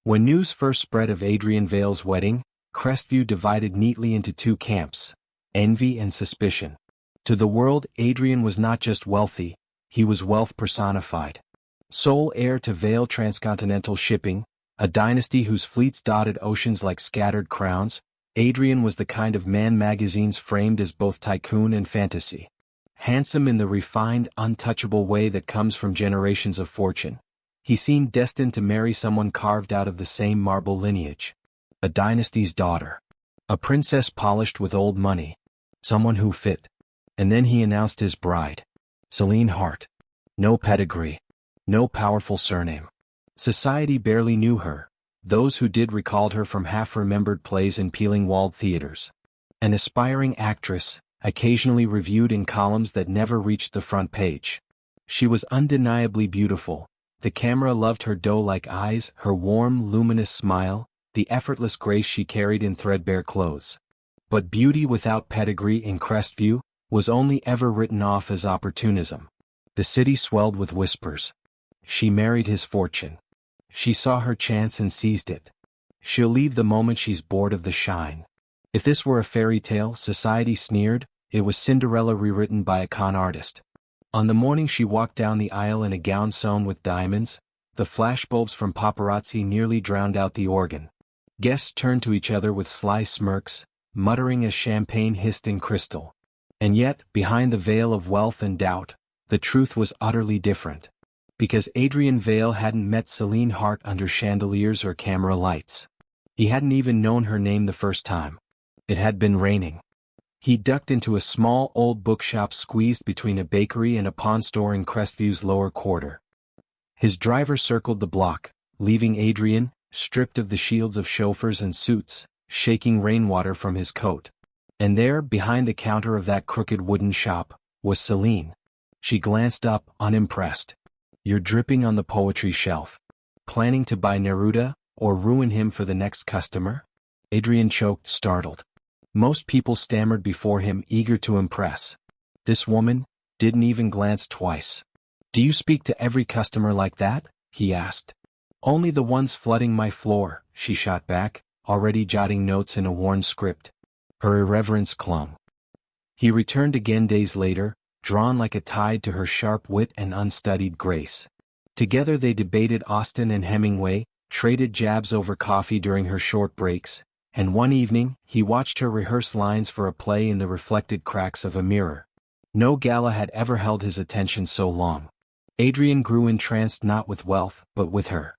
When news first spread of Adrien Vale's wedding, Crestview divided neatly into two camps: envy and suspicion. To the world, Adrien was not just wealthy, he was wealth personified. Sole heir to Vale Transcontinental Shipping, a dynasty whose fleets dotted oceans like scattered crowns, Adrien was the kind of man magazines framed as both tycoon and fantasy. Handsome in the refined, untouchable way that comes from generations of fortune, he seemed destined to marry someone carved out of the same marble lineage. A dynasty's daughter. A princess polished with old money. Someone who fit. And then he announced his bride. Selene Hart. No pedigree. No powerful surname. Society barely knew her. Those who did recalled her from half-remembered plays in peeling-walled theaters. An aspiring actress, occasionally reviewed in columns that never reached the front page. She was undeniably beautiful. The camera loved her doe-like eyes, her warm, luminous smile, the effortless grace she carried in threadbare clothes. But beauty without pedigree in Crestview was only ever written off as opportunism. The city swelled with whispers. She married his fortune. She saw her chance and seized it. She'll leave the moment she's bored of the shine. If this were a fairy tale, society sneered, it was Cinderella rewritten by a con artist. On the morning she walked down the aisle in a gown sewn with diamonds, the flashbulbs from paparazzi nearly drowned out the organ. Guests turned to each other with sly smirks, muttering as champagne hissed in crystal. And yet, behind the veil of wealth and doubt, the truth was utterly different. Because Adrien Vale hadn't met Selene Hart under chandeliers or camera lights. He hadn't even known her name the first time. It had been raining. He ducked into a small old bookshop squeezed between a bakery and a pawn store in Crestview's lower quarter. His driver circled the block, leaving Adrien, stripped of the shields of chauffeurs and suits, shaking rainwater from his coat. And there, behind the counter of that crooked wooden shop, was Selene. She glanced up, unimpressed. "You're dripping on the poetry shelf. Planning to buy Neruda, or ruin him for the next customer?" Adrien choked, startled. Most people stammered before him, eager to impress. This woman didn't even glance twice. "Do you speak to every customer like that?" he asked. "Only the ones flooding my floor," she shot back, already jotting notes in a worn script. Her irreverence clung. He returned again days later, drawn like a tide to her sharp wit and unstudied grace. Together they debated Austen and Hemingway, traded jabs over coffee during her short breaks, and one evening, he watched her rehearse lines for a play in the reflected cracks of a mirror. No gala had ever held his attention so long. Adrien grew entranced not with wealth, but with her.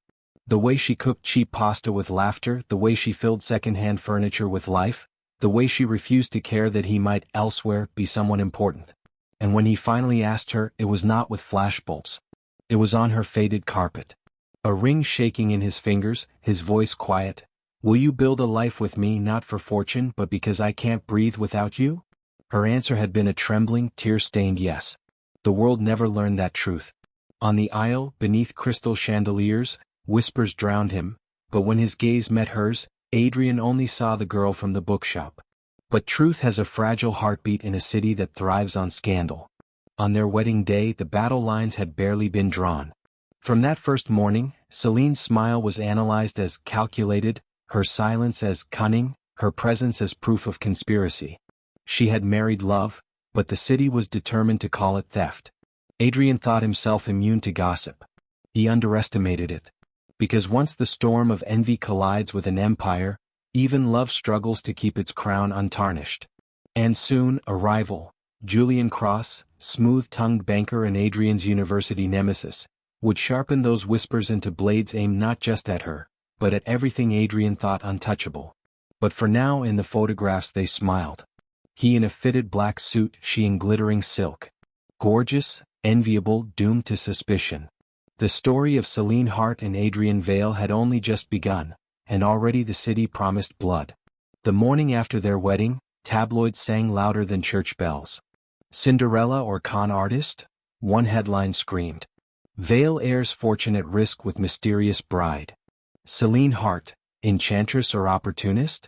The way she cooked cheap pasta with laughter, the way she filled second-hand furniture with life, the way she refused to care that he might elsewhere be someone important. And when he finally asked her, it was not with flashbulbs. It was on her faded carpet. A ring shaking in his fingers, his voice quiet. "Will you build a life with me not for fortune but because I can't breathe without you?" Her answer had been a trembling, tear-stained yes. The world never learned that truth. On the aisle, beneath crystal chandeliers, whispers drowned him, but when his gaze met hers, Adrien only saw the girl from the bookshop. But truth has a fragile heartbeat in a city that thrives on scandal. On their wedding day, the battle lines had barely been drawn. From that first morning, Selene's smile was analyzed as calculated, her silence as cunning, her presence as proof of conspiracy. She had married love, but the city was determined to call it theft. Adrien thought himself immune to gossip. He underestimated it. Because once the storm of envy collides with an empire, even love struggles to keep its crown untarnished. And soon, a rival, Julian Cross, smooth-tongued banker and Adrien's university nemesis, would sharpen those whispers into blades aimed not just at her, but at everything Adrien thought untouchable. But for now in the photographs they smiled. He in a fitted black suit, she in glittering silk. Gorgeous, enviable, doomed to suspicion. The story of Selene Hart and Adrien Vale had only just begun, and already the city promised blood. The morning after their wedding, tabloids sang louder than church bells. "Cinderella or con artist?" One headline screamed. "Vale heir's fortune at risk with mysterious bride." Selene Hart, enchantress or opportunist?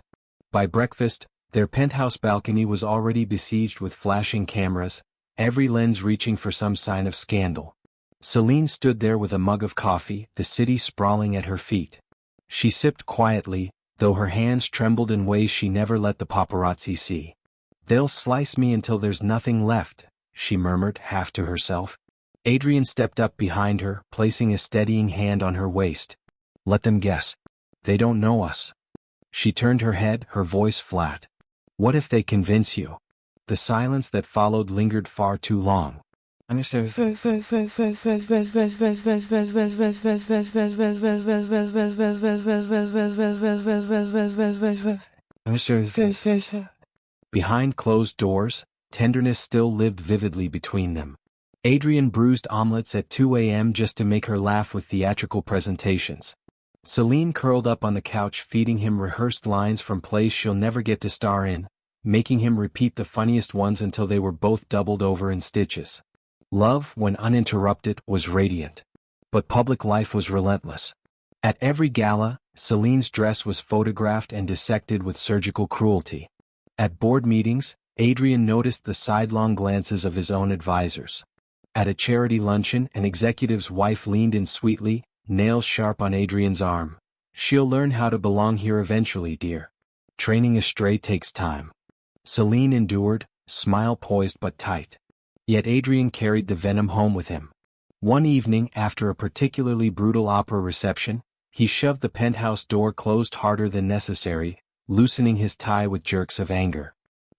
By breakfast, their penthouse balcony was already besieged with flashing cameras, every lens reaching for some sign of scandal. Selene stood there with a mug of coffee, the city sprawling at her feet. She sipped quietly, though her hands trembled in ways she never let the paparazzi see. "They'll slice me until there's nothing left," she murmured, half to herself. Adrien stepped up behind her, placing a steadying hand on her waist. "Let them guess. They don't know us." She turned her head, her voice flat. "What if they convince you?" The silence that followed lingered far too long. Behind closed doors, tenderness still lived vividly between them. Adrien bruised omelets at 2 a.m. just to make her laugh with theatrical presentations. Selene curled up on the couch feeding him rehearsed lines from plays she'll never get to star in, making him repeat the funniest ones until they were both doubled over in stitches. Love, when uninterrupted, was radiant. But public life was relentless. At every gala, Celine's dress was photographed and dissected with surgical cruelty. At board meetings, Adrien noticed the sidelong glances of his own advisors. At a charity luncheon, an executive's wife leaned in sweetly, nails sharp on Adrien's arm. "She'll learn how to belong here eventually, dear. Training a stray takes time." Selene endured, smile poised but tight. Yet Adrien carried the venom home with him. One evening, after a particularly brutal opera reception, he shoved the penthouse door closed harder than necessary, loosening his tie with jerks of anger.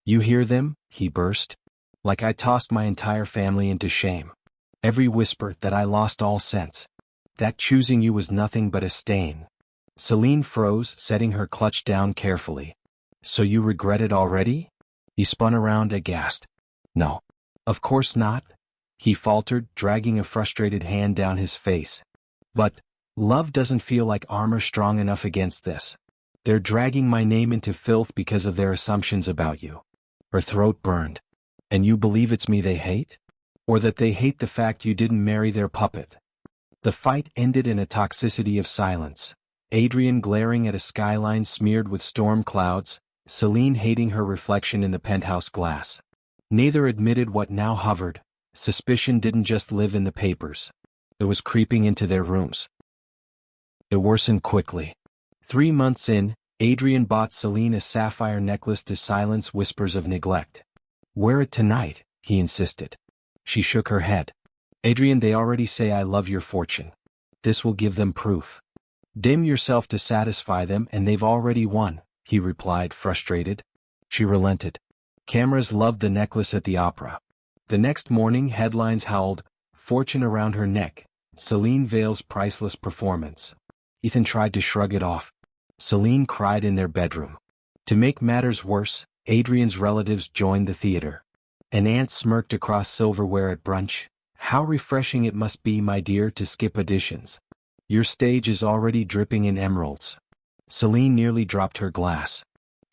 "You hear them?" he burst. "Like I tossed my entire family into shame. Every whisper that I lost all sense. That choosing you was nothing but a stain." Selene froze, setting her clutch down carefully. "So you regret it already?" He spun around aghast. "No. Of course not," he faltered, dragging a frustrated hand down his face. "But love doesn't feel like armor strong enough against this. They're dragging my name into filth because of their assumptions about you." Her throat burned. "And you believe it's me they hate? Or that they hate the fact you didn't marry their puppet?" The fight ended in a toxicity of silence. Adrien glaring at a skyline smeared with storm clouds, Selene hating her reflection in the penthouse glass. Neither admitted what now hovered. Suspicion didn't just live in the papers. It was creeping into their rooms. It worsened quickly. 3 months in, Adrien bought Selene a sapphire necklace to silence whispers of neglect. "Wear it tonight," he insisted. She shook her head. "Adrien, they already say I love your fortune. This will give them proof." "Dim yourself to satisfy them and they've already won," he replied, frustrated. She relented. Cameras loved the necklace at the opera. The next morning headlines howled, "Fortune around her neck, Selene Vale's priceless performance." Ethan tried to shrug it off. Selene cried in their bedroom. To make matters worse, Adrien's relatives joined the theater. An aunt smirked across silverware at brunch. "How refreshing it must be, my dear, to skip auditions. Your stage is already dripping in emeralds." Selene nearly dropped her glass.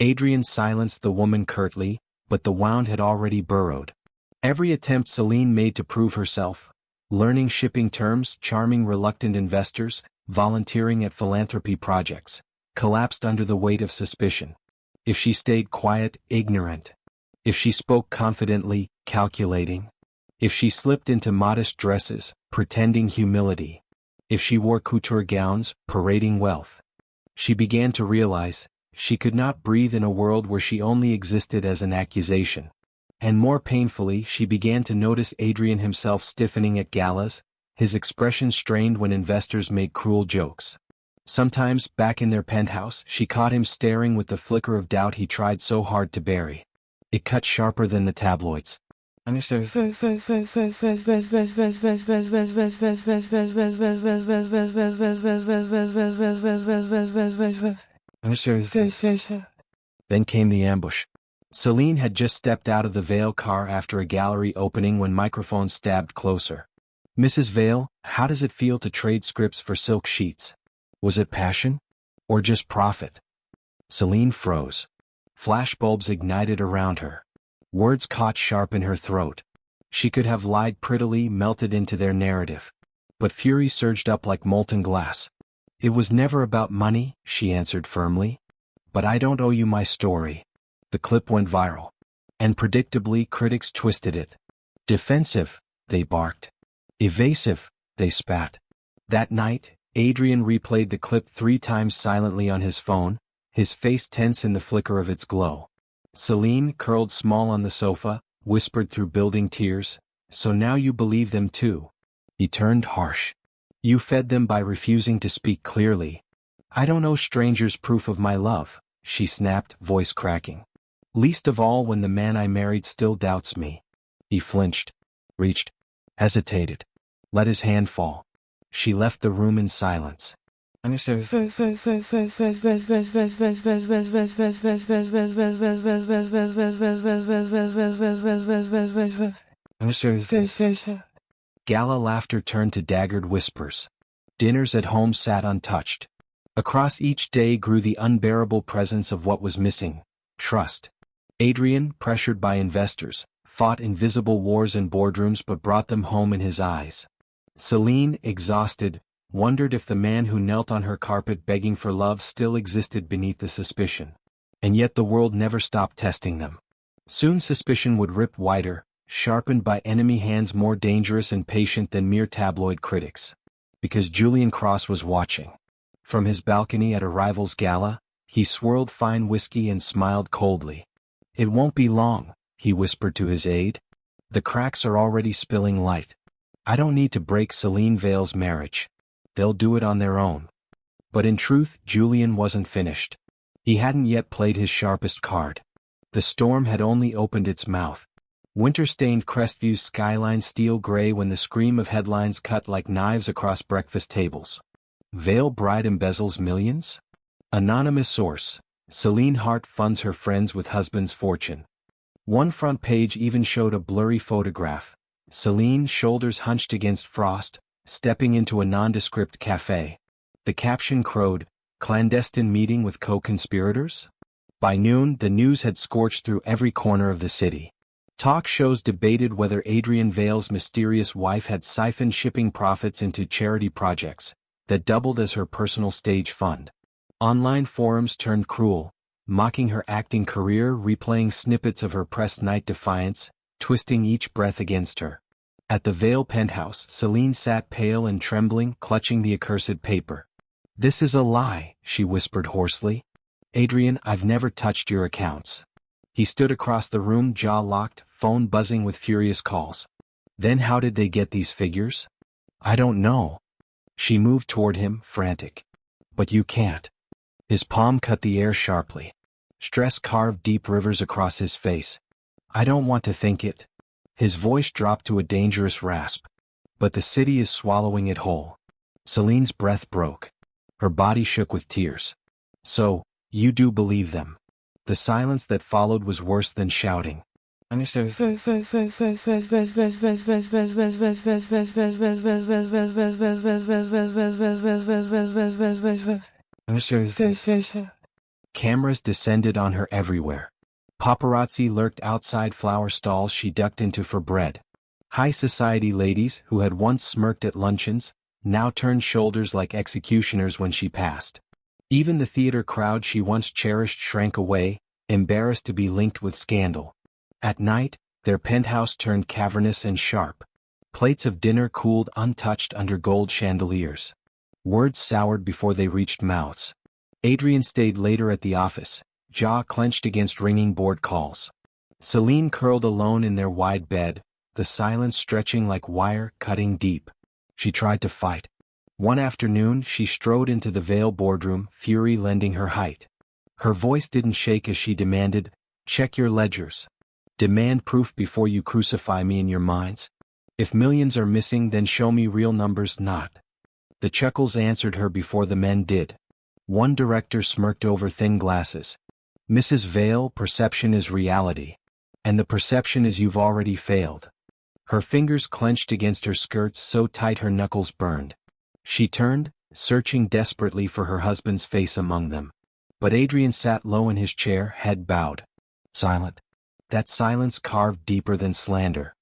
Adrien silenced the woman curtly, but the wound had already burrowed. Every attempt Selene made to prove herself, learning shipping terms, charming reluctant investors, volunteering at philanthropy projects, collapsed under the weight of suspicion. If she stayed quiet, ignorant. If she spoke confidently, calculating. If she slipped into modest dresses, pretending humility. If she wore couture gowns, parading wealth. She began to realize, she could not breathe in a world where she only existed as an accusation. And more painfully, she began to notice Adrien himself stiffening at galas, his expression strained when investors made cruel jokes. Sometimes, back in their penthouse, she caught him staring with the flicker of doubt he tried so hard to bury. It cut sharper than the tabloids. Then came the ambush. Selene had just stepped out of the Vale car after a gallery opening when microphones stabbed closer. "Mrs. Vale, how does it feel to trade scripts for silk sheets? Was it passion? Or just profit?" Selene froze. Flashbulbs ignited around her. Words caught sharp in her throat. She could have lied prettily, melted into their narrative. But fury surged up like molten glass. "It was never about money," she answered firmly. "But I don't owe you my story." The clip went viral. And predictably, critics twisted it. Defensive, they barked. Evasive, they spat. That night, Adrien replayed the clip 3 times silently on his phone, his face tense in the flicker of its glow. Selene, curled small on the sofa, whispered through building tears, "So now you believe them too." He turned harsh. "You fed them by refusing to speak clearly." "I don't owe strangers proof of my love," she snapped, voice cracking. "Least of all when the man I married still doubts me." He flinched, reached, hesitated, let his hand fall. She left the room in silence. Gala laughter turned to daggered whispers. Dinners at home sat untouched. Across each day grew the unbearable presence of what was missing: trust. Adrien, pressured by investors, fought invisible wars in boardrooms but brought them home in his eyes. Selene, exhausted, wondered if the man who knelt on her carpet begging for love still existed beneath the suspicion. And yet the world never stopped testing them. Soon suspicion would rip wider, sharpened by enemy hands more dangerous and patient than mere tabloid critics. Because Julian Cross was watching. From his balcony at a rival's gala, he swirled fine whiskey and smiled coldly. "It won't be long," he whispered to his aide. "The cracks are already spilling light. I don't need to break Selene Vale's marriage. They'll do it on their own." But in truth, Julian wasn't finished. He hadn't yet played his sharpest card. The storm had only opened its mouth. Winter-stained Crestview skyline steel gray when the scream of headlines cut like knives across breakfast tables. Vale bride embezzles millions? Anonymous source: Selene Hart funds her friends with husband's fortune. One front page even showed a blurry photograph. Selene, shoulders hunched against frost, stepping into a nondescript cafe. The caption crowed, "Clandestine meeting with co-conspirators?" By noon, the news had scorched through every corner of the city. Talk shows debated whether Adrien Vale's mysterious wife had siphoned shipping profits into charity projects that doubled as her personal stage fund. Online forums turned cruel, mocking her acting career, replaying snippets of her press night defiance, twisting each breath against her. At the Vale penthouse, Selene sat pale and trembling, clutching the accursed paper. "This is a lie," she whispered hoarsely. "Adrien, I've never touched your accounts." He stood across the room, jaw locked, phone buzzing with furious calls. "Then how did they get these figures?" "I don't know." She moved toward him, frantic. "But you can't." His palm cut the air sharply. Stress carved deep rivers across his face. "I don't want to think it." His voice dropped to a dangerous rasp. "But the city is swallowing it whole." Selene's breath broke. Her body shook with tears. "So, you do believe them?" The silence that followed was worse than shouting. Cameras descended on her everywhere. Paparazzi lurked outside flower stalls she ducked into for bread. High society ladies who had once smirked at luncheons now turned shoulders like executioners when she passed. Even the theater crowd she once cherished shrank away, embarrassed to be linked with scandal. At night, their penthouse turned cavernous and sharp. Plates of dinner cooled untouched under gold chandeliers. Words soured before they reached mouths. Adrien stayed later at the office, jaw clenched against ringing board calls. Selene curled alone in their wide bed, the silence stretching like wire, cutting deep. She tried to fight. One afternoon she strode into the Vale boardroom, fury lending her height. Her voice didn't shake as she demanded, "Check your ledgers. Demand proof before you crucify me in your minds. If millions are missing, then show me real numbers, not." The chuckles answered her before the men did. One director smirked over thin glasses. "Mrs. Vale, perception is reality. And the perception is you've already failed." Her fingers clenched against her skirts so tight her knuckles burned. She turned, searching desperately for her husband's face among them. But Adrien sat low in his chair, head bowed. Silent. That silence carved deeper than slander.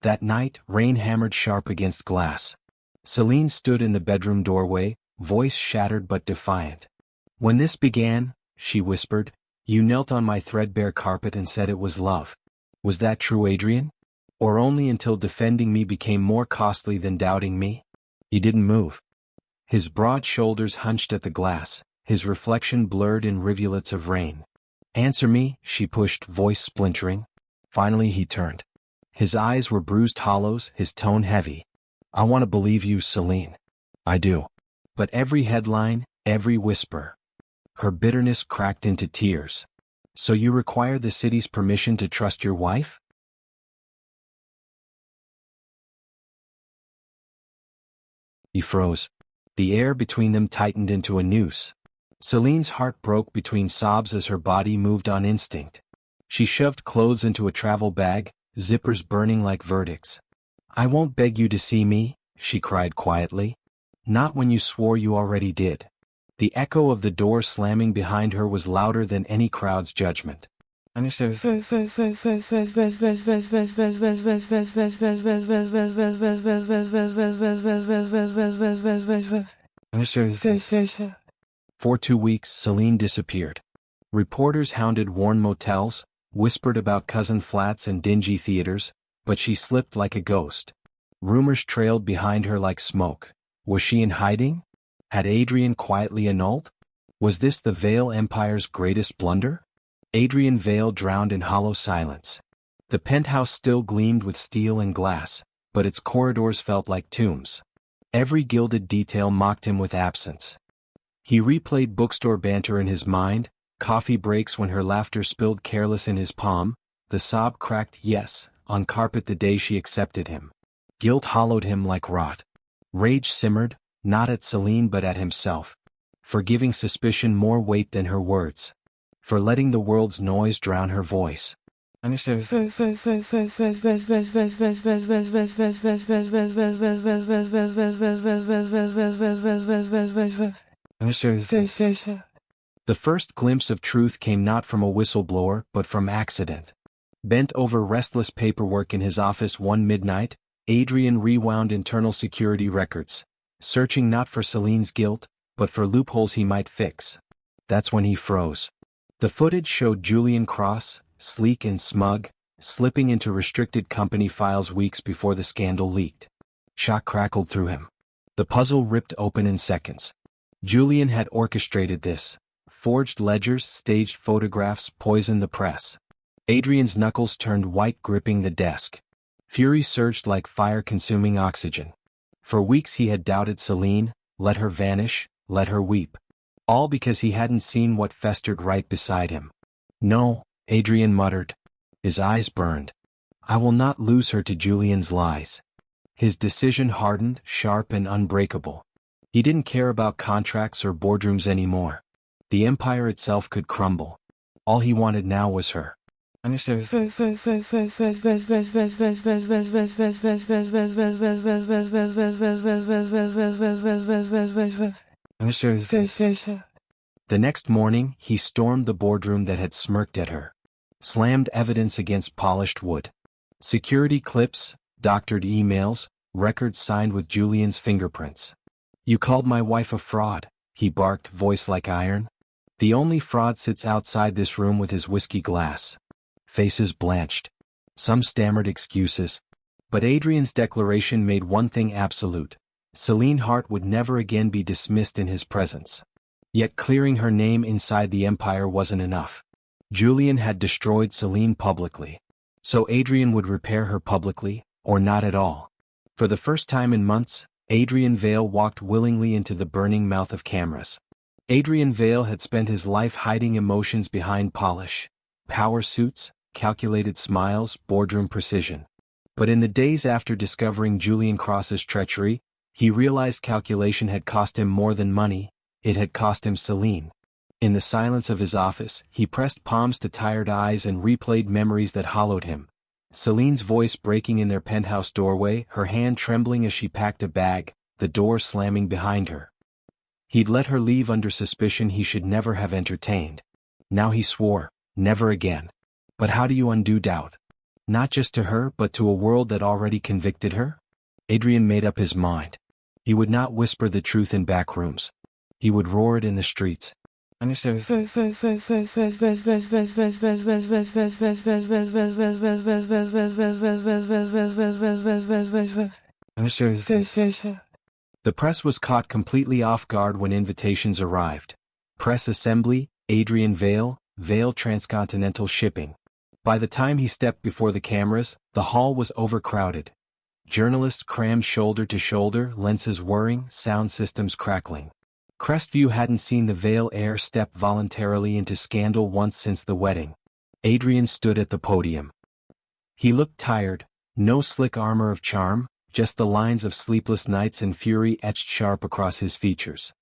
That night, rain hammered sharp against glass. Selene stood in the bedroom doorway, voice shattered but defiant. "When this began," she whispered, You knelt on my threadbare carpet and said it was love. Was that true, Adrien? Or only until defending me became more costly than doubting me? He didn't move. His broad shoulders hunched at the glass, his reflection blurred in rivulets of rain. Answer me, she pushed, voice splintering. Finally he turned. His eyes were bruised hollows, his tone heavy. I want to believe you, Selene. I do. But every headline, every whisper. Her bitterness cracked into tears. So you require the city's permission to trust your wife? He froze. The air between them tightened into a noose. Selene's heart broke between sobs as her body moved on instinct. She shoved clothes into a travel bag, zippers burning like verdicts. I won't beg you to see me, she cried quietly. Not when you swore you already did. The echo of the door slamming behind her was louder than any crowd's judgment. For 2 weeks, Selene disappeared. Reporters hounded worn motels, whispered about cousin flats and dingy theaters, but she slipped like a ghost. Rumors trailed behind her like smoke. Was she in hiding? Had Adrien quietly annulled? Was this the Vale Empire's greatest blunder? Adrien Vale drowned in hollow silence. The penthouse still gleamed with steel and glass, but its corridors felt like tombs. Every gilded detail mocked him with absence. He replayed bookstore banter in his mind, coffee breaks when her laughter spilled careless in his palm, the sob cracked yes on carpet the day she accepted him. Guilt hollowed him like rot. Rage simmered, not at Selene but at himself. For giving suspicion more weight than her words. For letting the world's noise drown her voice. The first glimpse of truth came not from a whistleblower but from accident. Bent over restless paperwork in his office one midnight, Adrien rewound internal security records, searching not for Selene's guilt, but for loopholes he might fix. That's when he froze. The footage showed Julian Cross, sleek and smug, slipping into restricted company files weeks before the scandal leaked. Shock crackled through him. The puzzle ripped open in seconds. Julian had orchestrated this. Forged ledgers, staged photographs, poisoned the press. Adrien's knuckles turned white gripping the desk. Fury surged like fire consuming oxygen. For weeks he had doubted Selene, let her vanish, let her weep. All because he hadn't seen what festered right beside him. No, Adrien muttered. His eyes burned. I will not lose her to Julian's lies. His decision hardened, sharp and unbreakable. He didn't care about contracts or boardrooms anymore. The empire itself could crumble. All he wanted now was her. The next morning, he stormed the boardroom that had smirked at her. Slammed evidence against polished wood. Security clips, doctored emails, records signed with Julian's fingerprints. You called my wife a fraud, he barked, voice like iron. The only fraud sits outside this room with his whiskey glass. Faces blanched. Some stammered excuses. But Adrien's declaration made one thing absolute. Selene Hart would never again be dismissed in his presence. Yet clearing her name inside the empire wasn't enough. Julian had destroyed Selene publicly. So Adrien would repair her publicly, or not at all. For the first time in months, Adrien Vale walked willingly into the burning mouth of cameras. Adrien Vale had spent his life hiding emotions behind polish. Power suits, calculated smiles, boardroom precision. But in the days after discovering Julian Cross's treachery, he realized calculation had cost him more than money, it had cost him Selene. In the silence of his office, he pressed palms to tired eyes and replayed memories that hollowed him. Selene's voice breaking in their penthouse doorway, her hand trembling as she packed a bag, the door slamming behind her. He'd let her leave under suspicion he should never have entertained. Now he swore, never again. But how do you undo doubt? Not just to her but to a world that already convicted her? Adrien made up his mind. He would not whisper the truth in back rooms. He would roar it in the streets. The press was caught completely off guard when invitations arrived. Press assembly, Adrien Vale, Vale Transcontinental Shipping. By the time he stepped before the cameras, the hall was overcrowded. Journalists crammed shoulder to shoulder, lenses whirring, sound systems crackling. Crestview hadn't seen the Vale heir step voluntarily into scandal once since the wedding. Adrien stood at the podium. He looked tired, no slick armor of charm, just the lines of sleepless nights and fury etched sharp across his features.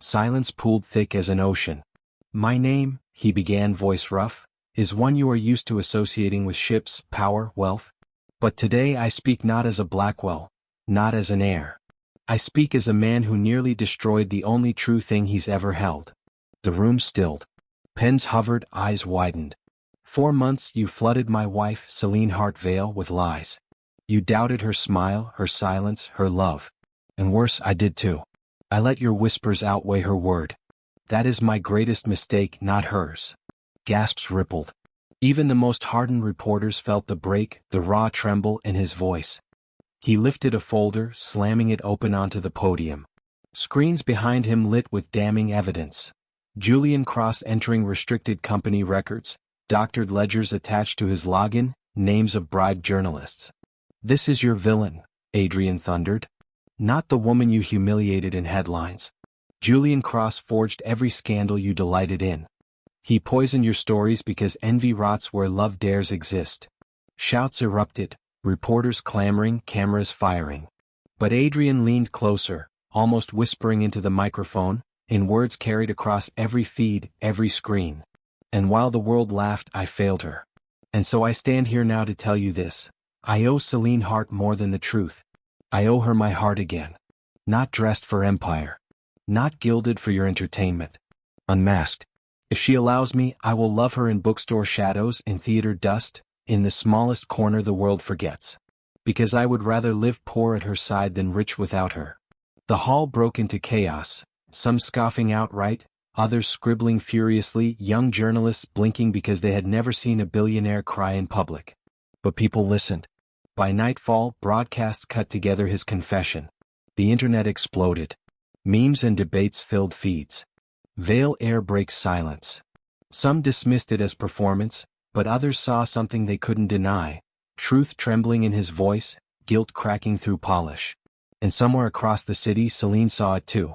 Silence pooled thick as an ocean. "My name," he began, voice rough, "is one you are used to associating with ships, power, wealth. But today I speak not as a Blackwell, not as an heir. I speak as a man who nearly destroyed the only true thing he's ever held." The room stilled. Pens hovered, eyes widened. "4 months you flooded my wife, Selene Hart Vale, with lies. You doubted her smile, her silence, her love. And worse, I did too. I let your whispers outweigh her word. That is my greatest mistake, not hers." Gasps rippled. Even the most hardened reporters felt the break, the raw tremble in his voice. He lifted a folder, slamming it open onto the podium. Screens behind him lit with damning evidence. Julian Cross entering restricted company records, doctored ledgers attached to his login, names of bribed journalists. "This is your villain," Adrien thundered. "Not the woman you humiliated in headlines. Julian Cross forged every scandal you delighted in. He poisoned your stories because envy rots where love dares exist." Shouts erupted, reporters clamoring, cameras firing. But Adrien leaned closer, almost whispering into the microphone, in words carried across every feed, every screen. "And while the world laughed, I failed her. And so I stand here now to tell you this. I owe Selene Hart more than the truth. I owe her my heart again. Not dressed for empire. Not gilded for your entertainment. Unmasked. If she allows me, I will love her in bookstore shadows, in theater dust, in the smallest corner the world forgets. Because I would rather live poor at her side than rich without her." The hall broke into chaos, some scoffing outright, others scribbling furiously, young journalists blinking because they had never seen a billionaire cry in public. But people listened. By nightfall, broadcasts cut together his confession. The internet exploded. Memes and debates filled feeds. Vale heir breaks silence. Some dismissed it as performance, but others saw something they couldn't deny, truth trembling in his voice, guilt cracking through polish. And somewhere across the city, Selene saw it too.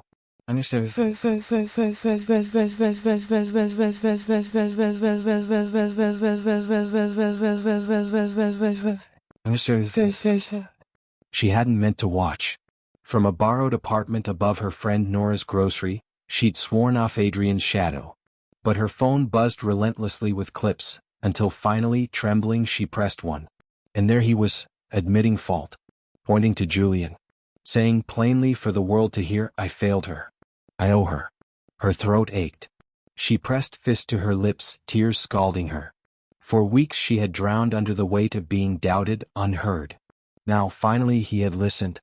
She hadn't meant to watch. From a borrowed apartment above her friend Nora's grocery, she'd sworn off Adrien's shadow. But her phone buzzed relentlessly with clips, until finally, trembling, she pressed one. And there he was, admitting fault. Pointing to Julian. Saying plainly for the world to hear, "I failed her. I owe her." Her throat ached. She pressed fist to her lips, tears scalding her. For weeks she had drowned under the weight of being doubted, unheard. Now finally he had listened.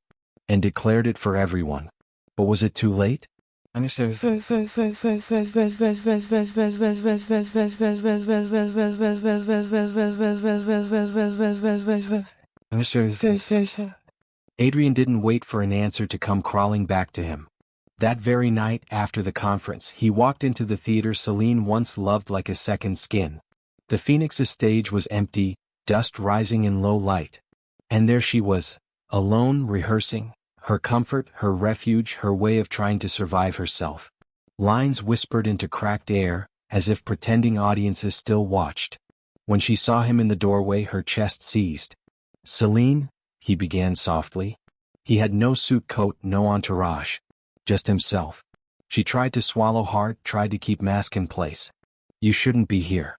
And declared it for everyone. But was it too late? Adrien didn't wait for an answer to come crawling back to him. That very night, after the conference, he walked into the theater Selene once loved like a second skin. The Phoenix's stage was empty, dust rising in low light. And there she was, alone, rehearsing, her comfort, her refuge, her way of trying to survive herself. Lines whispered into cracked air, as if pretending audiences still watched. When she saw him in the doorway, her chest seized. "Selene," he began softly. He had no suit coat, no entourage. Just himself. She tried to swallow hard, tried to keep mask in place. "You shouldn't be here."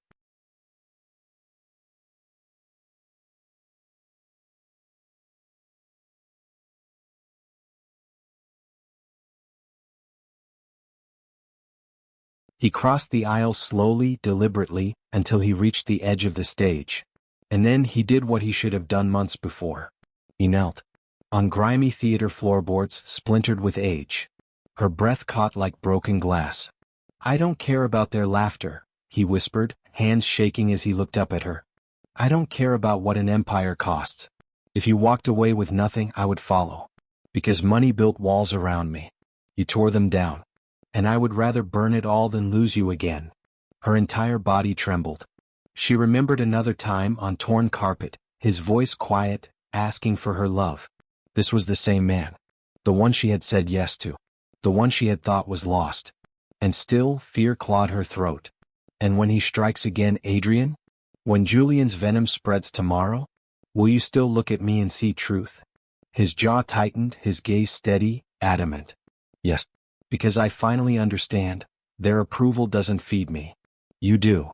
He crossed the aisle slowly, deliberately, until he reached the edge of the stage. And then he did what he should have done months before. He knelt. On grimy theater floorboards, splintered with age. Her breath caught like broken glass. I don't care about their laughter, he whispered, hands shaking as he looked up at her. I don't care about what an empire costs. If you walked away with nothing, I would follow. Because money built walls around me. You tore them down. And I would rather burn it all than lose you again. Her entire body trembled. She remembered another time on torn carpet, his voice quiet, asking for her love. This was the same man. The one she had said yes to. The one she had thought was lost. And still, fear clawed her throat. And when he strikes again, Adrien? When Julian's venom spreads tomorrow? Will you still look at me and see truth? His jaw tightened, his gaze steady, adamant. Yes. Because I finally understand. Their approval doesn't feed me. You do.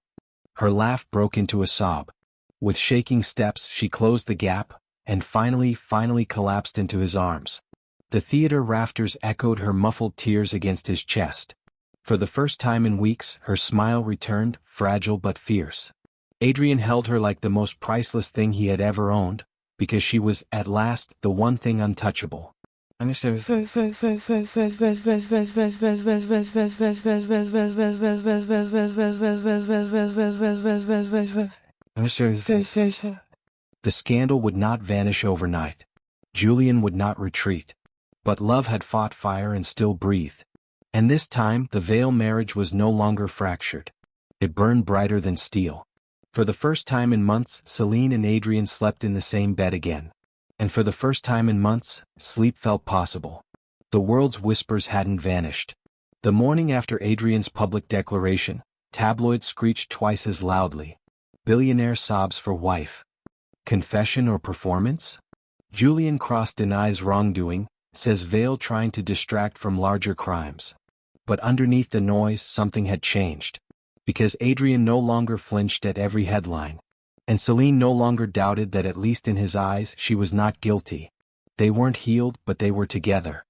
Her laugh broke into a sob. With shaking steps, she closed the gap, and finally collapsed into his arms. The theater rafters echoed her muffled tears against his chest. For the first time in weeks, her smile returned, fragile but fierce. Adrien held her like the most priceless thing he had ever owned, because she was, at last, the one thing untouchable. The scandal would not vanish overnight. Julian would not retreat. But love had fought fire and still breathed. And this time, the Vale marriage was no longer fractured. It burned brighter than steel. For the first time in months, Selene and Adrien slept in the same bed again. And for the first time in months, sleep felt possible. The world's whispers hadn't vanished. The morning after Adrien's public declaration, tabloids screeched twice as loudly. Billionaire sobs for wife. Confession or performance? Julian Cross denies wrongdoing, says Vale trying to distract from larger crimes. But underneath the noise, something had changed. Because Adrien no longer flinched at every headline. And Selene no longer doubted that at least in his eyes she was not guilty. They weren't healed, but they were together.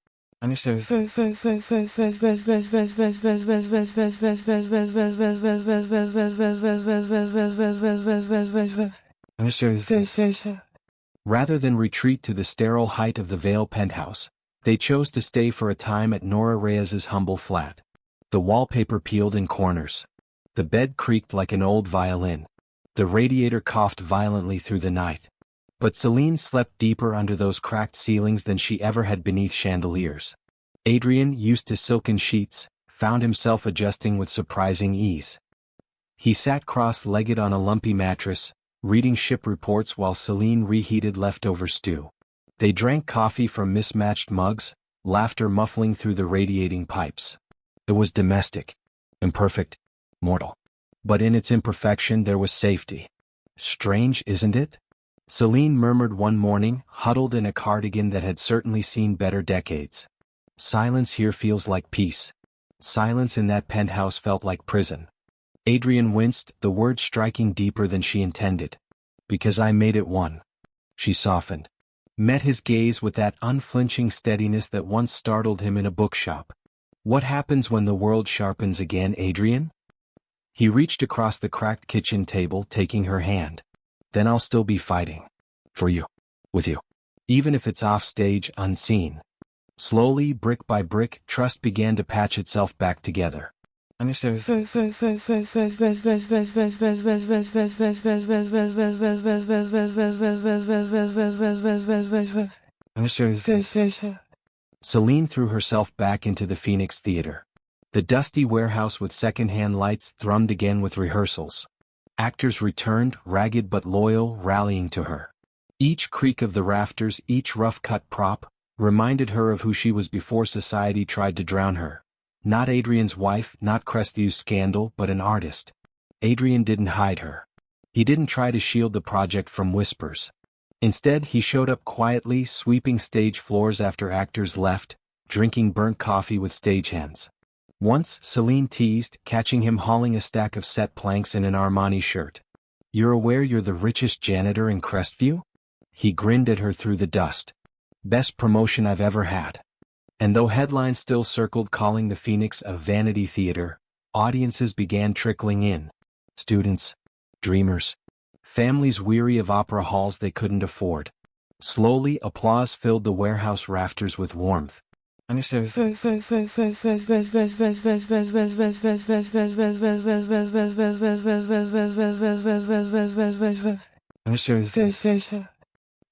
Rather than retreat to the sterile height of the Vale penthouse, they chose to stay for a time at Nora Reyes's humble flat. The wallpaper peeled in corners. The bed creaked like an old violin. The radiator coughed violently through the night. But Selene slept deeper under those cracked ceilings than she ever had beneath chandeliers. Adrien, used to silken sheets, found himself adjusting with surprising ease. He sat cross-legged on a lumpy mattress, reading ship reports while Selene reheated leftover stew. They drank coffee from mismatched mugs, laughter muffling through the radiating pipes. It was domestic, imperfect, mortal. But in its imperfection there was safety. Strange, isn't it? Selene murmured one morning, huddled in a cardigan that had certainly seen better decades. Silence here feels like peace. Silence in that penthouse felt like prison. Adrien winced, the word striking deeper than she intended. Because I made it one. She softened. Met his gaze with that unflinching steadiness that once startled him in a bookshop. What happens when the world sharpens again, Adrien? He reached across the cracked kitchen table, taking her hand. Then I'll still be fighting. For you. With you. Even if it's offstage, unseen. Slowly, brick by brick, trust began to patch itself back together. Selene threw herself back into the Phoenix Theater. The dusty warehouse with second-hand lights thrummed again with rehearsals. Actors returned, ragged but loyal, rallying to her. Each creak of the rafters, each rough-cut prop, reminded her of who she was before society tried to drown her. Not Adrien's wife, not Crestview's scandal, but an artist. Adrien didn't hide her. He didn't try to shield the project from whispers. Instead, he showed up quietly, sweeping stage floors after actors left, drinking burnt coffee with stagehands. Once, Selene teased, catching him hauling a stack of set planks in an Armani shirt. "You're aware you're the richest janitor in Crestview?" He grinned at her through the dust. "Best promotion I've ever had." And though headlines still circled calling the Phoenix a vanity theater, audiences began trickling in. Students, dreamers, families weary of opera halls they couldn't afford. Slowly, applause filled the warehouse rafters with warmth.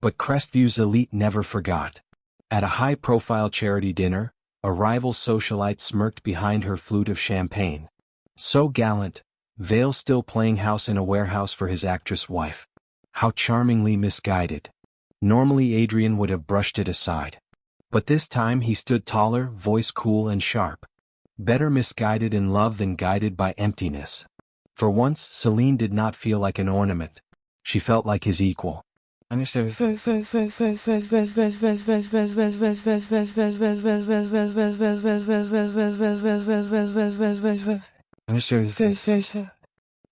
But Crestview's elite never forgot. At a high-profile charity dinner, a rival socialite smirked behind her flute of champagne. So gallant, Vale still playing house in a warehouse for his actress wife. How charmingly misguided. Normally Adrien would have brushed it aside. But this time he stood taller, voice cool and sharp. Better misguided in love than guided by emptiness. For once, Selene did not feel like an ornament. She felt like his equal.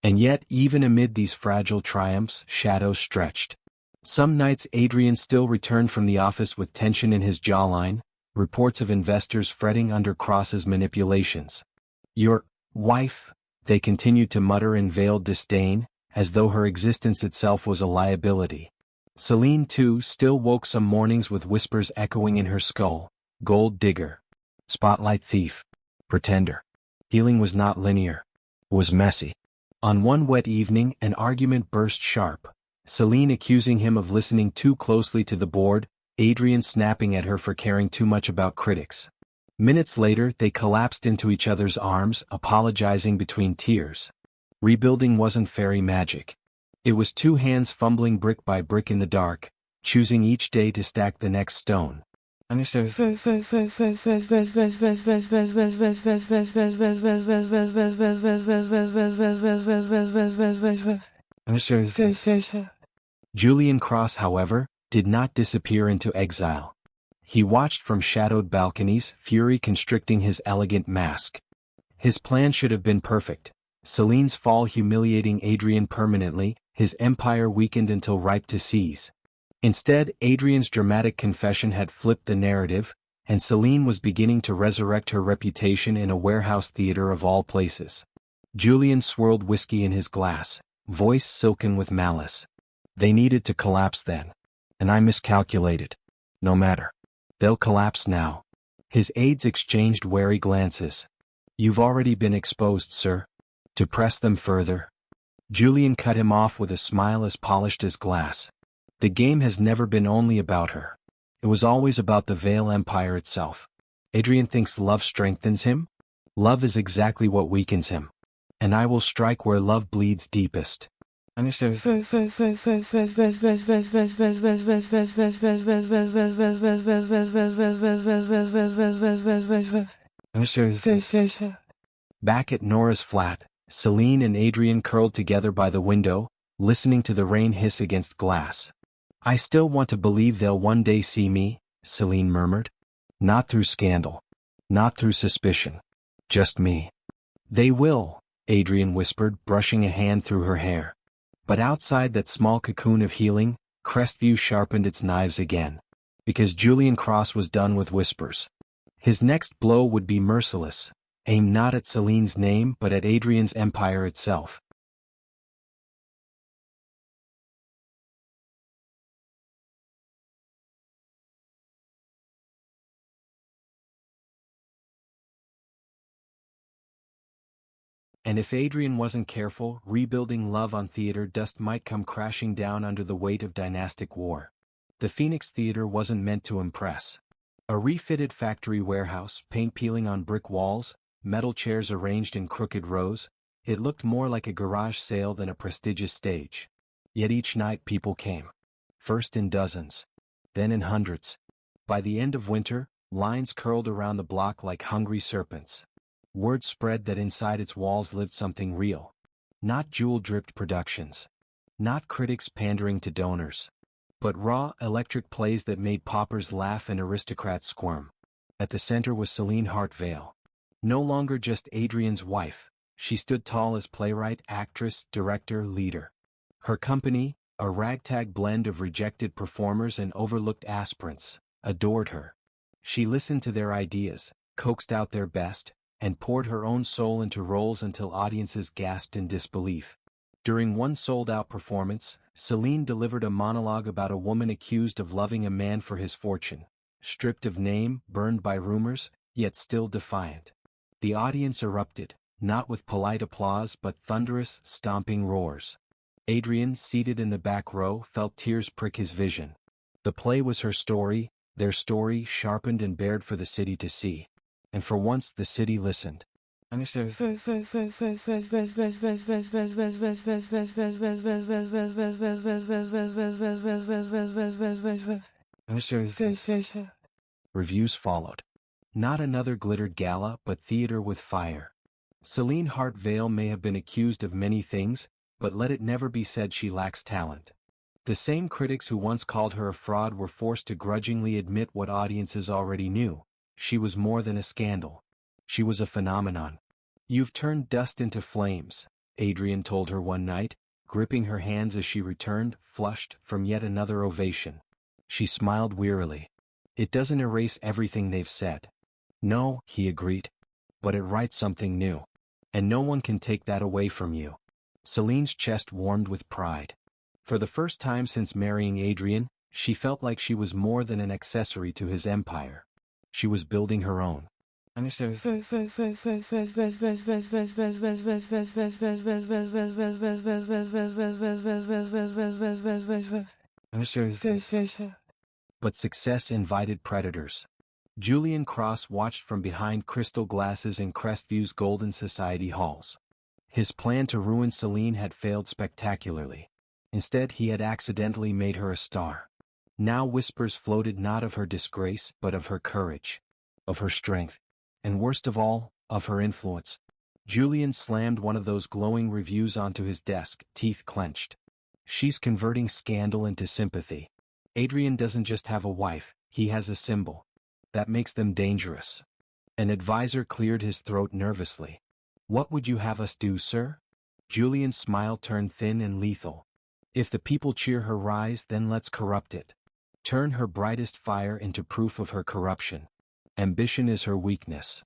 And yet, even amid these fragile triumphs, shadows stretched. Some nights Adrien still returned from the office with tension in his jawline, reports of investors fretting under Cross's manipulations. "Your wife," they continued to mutter in veiled disdain, as though her existence itself was a liability. Selene, too, still woke some mornings with whispers echoing in her skull: gold digger, spotlight thief, pretender. Healing was not linear. It was messy. On one wet evening, an argument burst sharp. Selene accusing him of listening too closely to the board, Adrien snapping at her for caring too much about critics. Minutes later, they collapsed into each other's arms, apologizing between tears. Rebuilding wasn't fairy magic. It was two hands fumbling brick by brick in the dark, choosing each day to stack the next stone. Julian Cross, however, did not disappear into exile. He watched from shadowed balconies, fury constricting his elegant mask. His plan should have been perfect. Selene's fall humiliating Adrien permanently, his empire weakened until ripe to seize. Instead, Adrien's dramatic confession had flipped the narrative, and Selene was beginning to resurrect her reputation in a warehouse theater of all places. Julian swirled whiskey in his glass, voice silken with malice. "They needed to collapse then. And I miscalculated. No matter. They'll collapse now." His aides exchanged wary glances. "You've already been exposed, sir. To press them further." Julian cut him off with a smile as polished as glass. "The game has never been only about her. It was always about the Vale Empire itself. Adrien thinks love strengthens him? Love is exactly what weakens him. And I will strike where love bleeds deepest." Back at Nora's flat, Selene and Adrien curled together by the window, listening to the rain hiss against glass. "I still want to believe they'll one day see me," Selene murmured. "Not through scandal. Not through suspicion. Just me." "They will," Adrien whispered, brushing a hand through her hair. But outside that small cocoon of healing, Crestview sharpened its knives again. Because Julian Cross was done with whispers. His next blow would be merciless, aimed not at Selene's name but at Adrien's empire itself. And if Adrien wasn't careful, rebuilding love on theater dust might come crashing down under the weight of dynastic war. The Phoenix Theater wasn't meant to impress. A refitted factory warehouse, paint peeling on brick walls, metal chairs arranged in crooked rows, it looked more like a garage sale than a prestigious stage. Yet each night people came. First in dozens. Then in hundreds. By the end of winter, lines curled around the block like hungry serpents. Word spread that inside its walls lived something real. Not jewel-dripped productions. Not critics pandering to donors. But raw, electric plays that made paupers laugh and aristocrats squirm. At the center was Selene Hart Vale. No longer just Adrien's wife, she stood tall as playwright, actress, director, leader. Her company, a ragtag blend of rejected performers and overlooked aspirants, adored her. She listened to their ideas, coaxed out their best, and poured her own soul into roles until audiences gasped in disbelief. During one sold-out performance, Selene delivered a monologue about a woman accused of loving a man for his fortune. stripped of name, burned by rumors, yet still defiant. The audience erupted, not with polite applause but thunderous, stomping roars. Adrien, seated in the back row, felt tears prick his vision. The play was her story, their story, sharpened and bared for the city to see. And for once the city listened. Reviews followed. Not another glittered gala, but theater with fire. Selene Hart Vale may have been accused of many things, but let it never be said she lacks talent. The same critics who once called her a fraud were forced to grudgingly admit what audiences already knew. She was more than a scandal. She was a phenomenon. "You've turned dust into flames," Adrien told her one night, gripping her hands as she returned, flushed, from yet another ovation. She smiled wearily. "It doesn't erase everything they've said." "No," he agreed. "But it writes something new. And no one can take that away from you." Selene's chest warmed with pride. For the first time since marrying Adrien, she felt like she was more than an accessory to his empire. She was building her own. But success invited predators. Julian Cross watched from behind crystal glasses in Crestview's Golden Society halls. His plan to ruin Selene had failed spectacularly. Instead, he had accidentally made her a star. Now whispers floated not of her disgrace but of her courage, of her strength, and worst of all, of her influence. Julian slammed one of those glowing reviews onto his desk, teeth clenched. "She's converting scandal into sympathy. Adrien doesn't just have a wife, he has a symbol. That makes them dangerous." An advisor cleared his throat nervously. "What would you have us do, sir?" Julian's smile turned thin and lethal. "If the people cheer her rise, then let's corrupt it. Turn her brightest fire into proof of her corruption. Ambition is her weakness."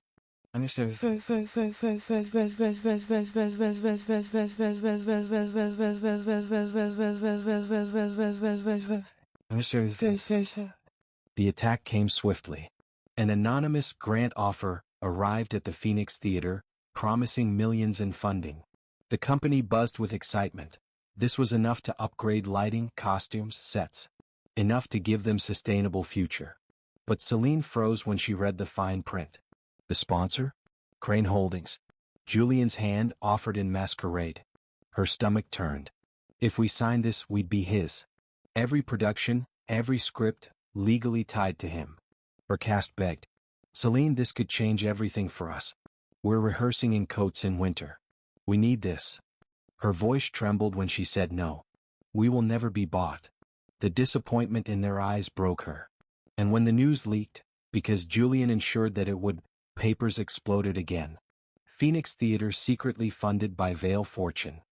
The attack came swiftly. An anonymous grant offer arrived at the Phoenix Theater, promising millions in funding. The company buzzed with excitement. This was enough to upgrade lighting, costumes, sets. Enough to give them sustainable future. But Selene froze when she read the fine print. The sponsor? Crane Holdings. Julian's hand offered in masquerade. Her stomach turned. If we signed this, we'd be his. Every production, every script, legally tied to him. Her cast begged. "Selene, this could change everything for us. We're rehearsing in coats in winter. We need this." Her voice trembled when she said no. "We will never be bought." The disappointment in their eyes broke her. And when the news leaked, because Julian ensured that it would, papers exploded again. Phoenix Theater secretly funded by Vale Fortune.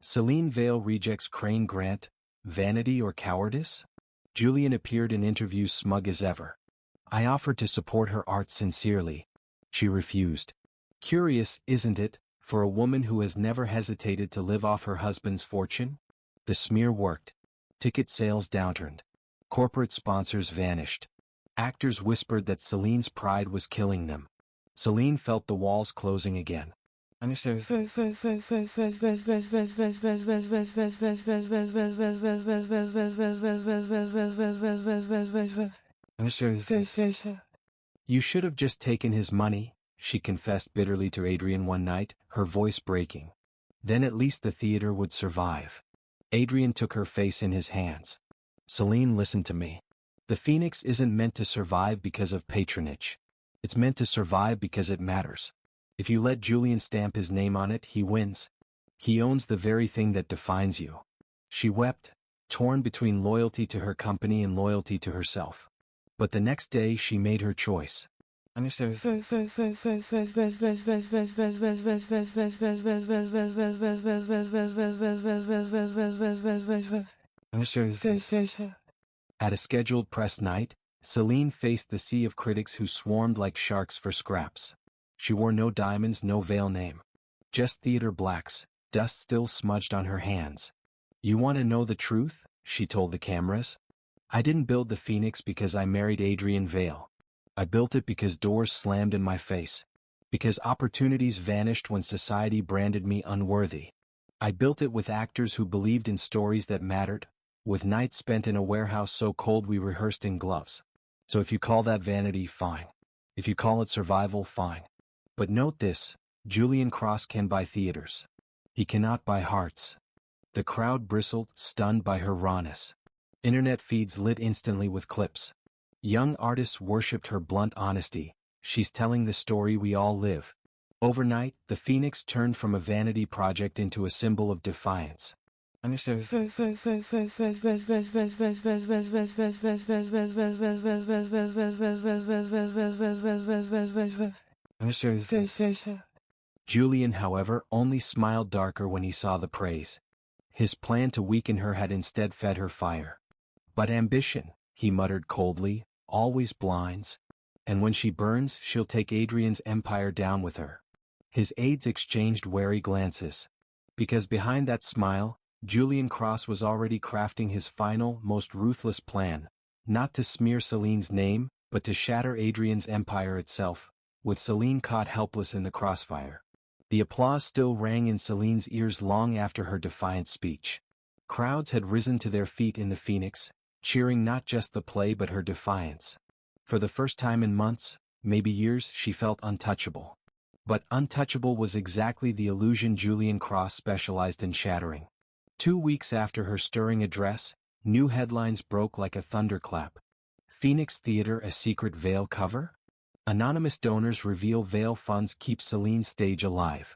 Selene Vale rejects Crane grant, vanity or cowardice? Julian appeared in interviews smug as ever. "I offered to support her art sincerely." She refused. Curious, isn't it, for a woman who has never hesitated to live off her husband's fortune? The smear worked. Ticket sales downturned. Corporate sponsors vanished. Actors whispered that Selene's pride was killing them. Selene felt the walls closing again. "You should have just taken his money," she confessed bitterly to Adrien one night, her voice breaking. "Then at least the theater would survive." Adrien took her face in his hands. "Selene, listen to me. The Phoenix isn't meant to survive because of patronage. It's meant to survive because it matters. If you let Julian stamp his name on it, he wins. He owns the very thing that defines you." She wept, torn between loyalty to her company and loyalty to herself. But the next day she made her choice. At a scheduled press night, Selene faced the sea of critics who swarmed like sharks for scraps. She wore no diamonds, no veil name. Just theater blacks, dust still smudged on her hands. "You want to know the truth?" she told the cameras. I didn't build the Phoenix because I married Adrien Vale. I built it because doors slammed in my face. Because opportunities vanished when society branded me unworthy. I built it with actors who believed in stories that mattered, with nights spent in a warehouse so cold we rehearsed in gloves. So if you call that vanity, fine. If you call it survival, fine. But note this, Julian Cross can buy theaters. He cannot buy hearts. The crowd bristled, stunned by her rawness. Internet feeds lit instantly with clips. Young artists worshipped her blunt honesty. She's telling the story we all live. Overnight, the Phoenix turned from a vanity project into a symbol of defiance. Julian, however, only smiled darker when he saw the praise. His plan to weaken her had instead fed her fire. But ambition, he muttered coldly, always blinds. And when she burns, she'll take Adrien's empire down with her. His aides exchanged wary glances. Because behind that smile, Julian Cross was already crafting his final, most ruthless plan. Not to smear Selene's name, but to shatter Adrien's empire itself, with Selene caught helpless in the crossfire. The applause still rang in Selene's ears long after her defiant speech. Crowds had risen to their feet in the Phoenix, cheering not just the play but her defiance. For the first time in months, maybe years, she felt untouchable. But untouchable was exactly the illusion Julian Cross specialized in shattering. 2 weeks after her stirring address, new headlines broke like a thunderclap. Phoenix Theater a secret Vale cover? Anonymous donors reveal Vale funds keep Selene's stage alive.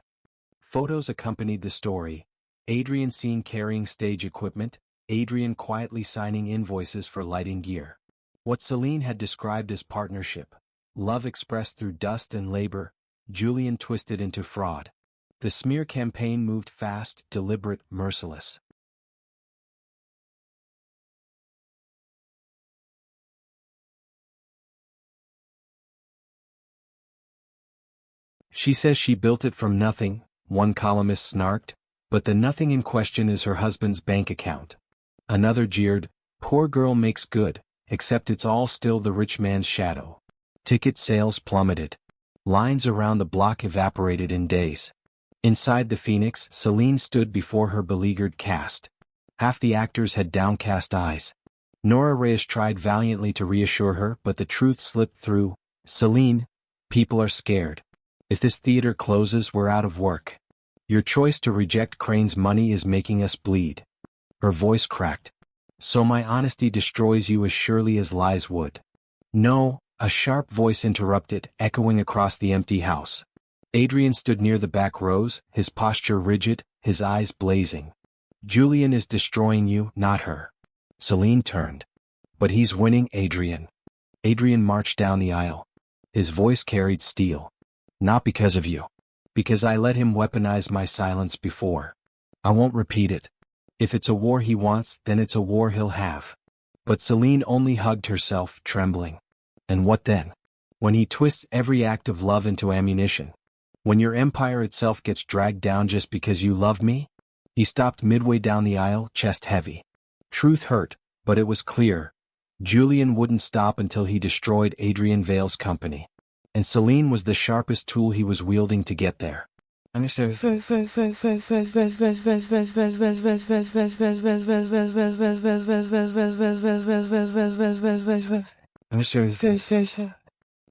Photos accompanied the story. Adrien seen carrying stage equipment, Adrien quietly signing invoices for lighting gear. What Selene had described as partnership, love expressed through dust and labor, Julian twisted into fraud. The smear campaign moved fast, deliberate, merciless. She says she built it from nothing, one columnist snarked, but the nothing in question is her husband's bank account. Another jeered, poor girl makes good, except it's all still the rich man's shadow. Ticket sales plummeted. Lines around the block evaporated in days. Inside the Phoenix, Selene stood before her beleaguered cast. Half the actors had downcast eyes. Nora Reyes tried valiantly to reassure her, but the truth slipped through. Selene, people are scared. If this theater closes, we're out of work. Your choice to reject Crane's money is making us bleed. Her voice cracked. So my honesty destroys you as surely as lies would. No, a sharp voice interrupted, echoing across the empty house. Adrien stood near the back rows, his posture rigid, his eyes blazing. Julian is destroying you, not her. Selene turned. But he's winning, Adrien. Adrien marched down the aisle. His voice carried steel. Not because of you. Because I let him weaponize my silence before. I won't repeat it. If it's a war he wants, then it's a war he'll have. But Selene only hugged herself, trembling. And what then? When he twists every act of love into ammunition? When your empire itself gets dragged down just because you love me? He stopped midway down the aisle, chest heavy. Truth hurt, but it was clear. Julian wouldn't stop until he destroyed Adrien Vale's company. And Selene was the sharpest tool he was wielding to get there.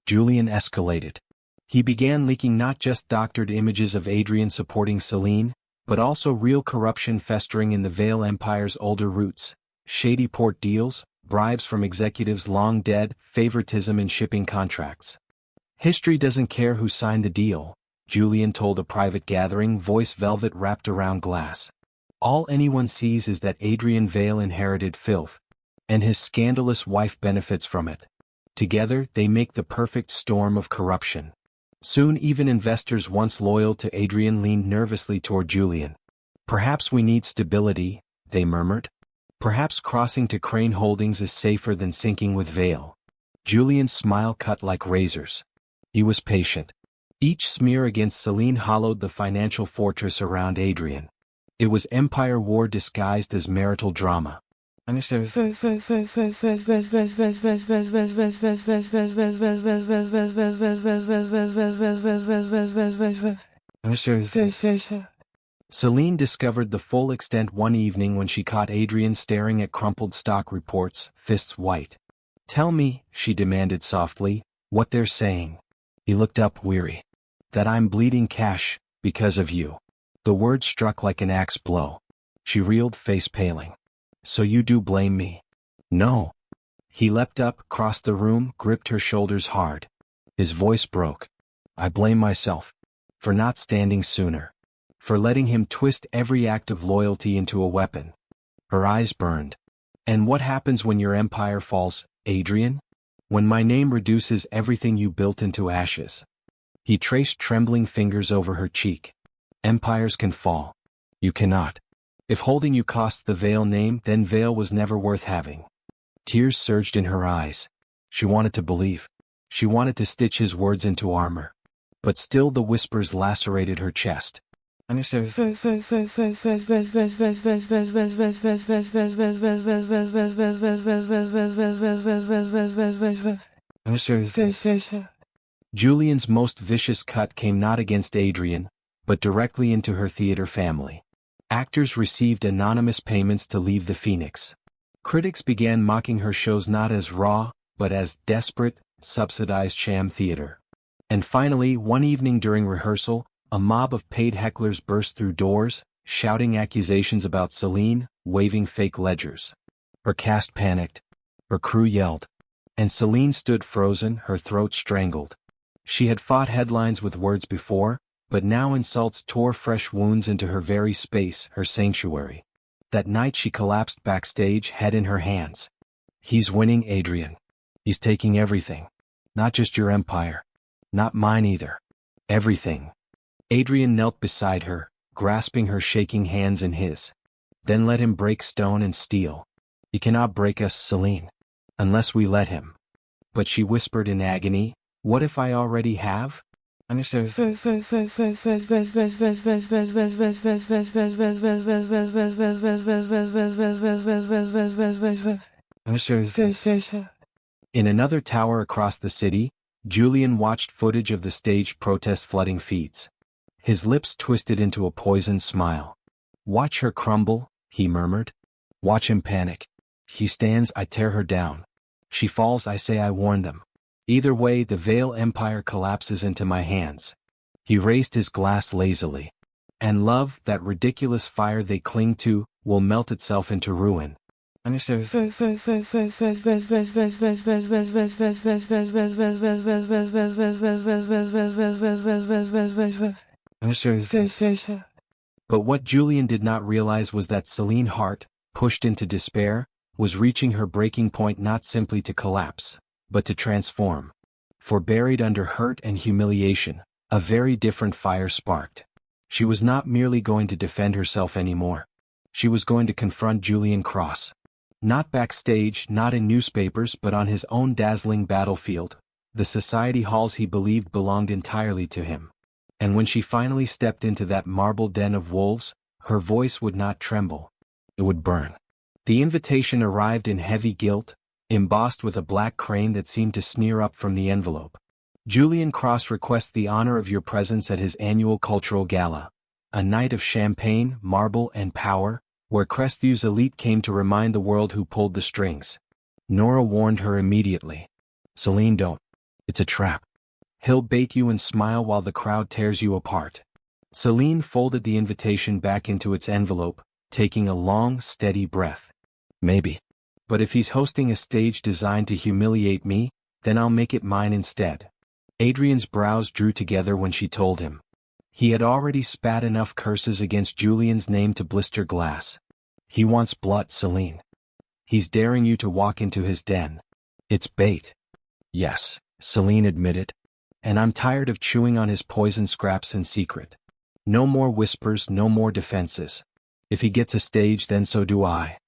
Julian escalated. He began leaking not just doctored images of Adrien supporting Selene, but also real corruption festering in the Vale Empire's older roots. Shady port deals, bribes from executives long dead, favoritism in shipping contracts. History doesn't care who signed the deal, Julian told a private gathering, voice velvet wrapped around glass. All anyone sees is that Adrien Vale inherited filth, and his scandalous wife benefits from it. Together, they make the perfect storm of corruption. Soon even investors once loyal to Adrien leaned nervously toward Julian. Perhaps we need stability, they murmured. Perhaps crossing to Crane Holdings is safer than sinking with Vale. Julian's smile cut like razors. He was patient. Each smear against Selene hollowed the financial fortress around Adrien. It was empire war disguised as marital drama. Selene discovered the full extent one evening when she caught Adrien staring at crumpled stock reports, fists white. "Tell me," she demanded softly, "what they're saying." He looked up weary. "That I'm bleeding cash, because of you." The word struck like an axe blow. She reeled, face paling. "So you do blame me?" "No." He leapt up, crossed the room, gripped her shoulders hard. His voice broke. "I blame myself. For not standing sooner. For letting him twist every act of loyalty into a weapon." Her eyes burned. "And what happens when your empire falls, Adrien? When my name reduces everything you built into ashes?" He traced trembling fingers over her cheek. "Empires can fall. You cannot. If holding you cost the Vale name, then Vale was never worth having." Tears surged in her eyes. She wanted to believe. She wanted to stitch his words into armor. But still the whispers lacerated her chest. Julian's most vicious cut came not against Adrien, but directly into her theater family. Actors received anonymous payments to leave the Phoenix. Critics began mocking her shows not as raw, but as desperate, subsidized sham theater. And finally, one evening during rehearsal, a mob of paid hecklers burst through doors, shouting accusations about Selene, waving fake ledgers. Her cast panicked. Her crew yelled. And Selene stood frozen, her throat strangled. She had fought headlines with words before, but now insults tore fresh wounds into her very space, her sanctuary. That night she collapsed backstage, head in her hands. "He's winning, Adrien. He's taking everything. Not just your empire. Not mine either. Everything." Adrien knelt beside her, grasping her shaking hands in his. "Then let him break stone and steel. He cannot break us, Selene. Unless we let him." But she whispered in agony, "What if I already have?" In another tower across the city, Julian watched footage of the staged protest flooding feeds. His lips twisted into a poisoned smile. "Watch her crumble," he murmured. "Watch him panic. He stands, I tear her down. She falls, I say I warn them. Either way, the Vale Empire collapses into my hands." He raised his glass lazily. "And love, that ridiculous fire they cling to, will melt itself into ruin." But what Julian did not realize was that Selene Hart, pushed into despair, was reaching her breaking point not simply to collapse, but to transform. For buried under hurt and humiliation, a very different fire sparked. She was not merely going to defend herself anymore. She was going to confront Julian Cross. Not backstage, not in newspapers, but on his own dazzling battlefield, the society halls he believed belonged entirely to him. And when she finally stepped into that marble den of wolves, her voice would not tremble. It would burn. The invitation arrived in heavy gilt, embossed with a black crane that seemed to sneer up from the envelope. "Julian Cross requests the honor of your presence at his annual cultural gala. A night of champagne, marble, and power, where Crestview's elite came to remind the world who pulled the strings." Nora warned her immediately. "Selene, don't. It's a trap. He'll bait you and smile while the crowd tears you apart." Selene folded the invitation back into its envelope, taking a long, steady breath. "Maybe. But if he's hosting a stage designed to humiliate me, then I'll make it mine instead." Adrien's brows drew together when she told him. He had already spat enough curses against Julian's name to blister glass. "He wants blood, Selene. He's daring you to walk into his den. It's bait." "Yes," Selene admitted. "And I'm tired of chewing on his poison scraps in secret. No more whispers, no more defenses. If he gets a stage, then so do I."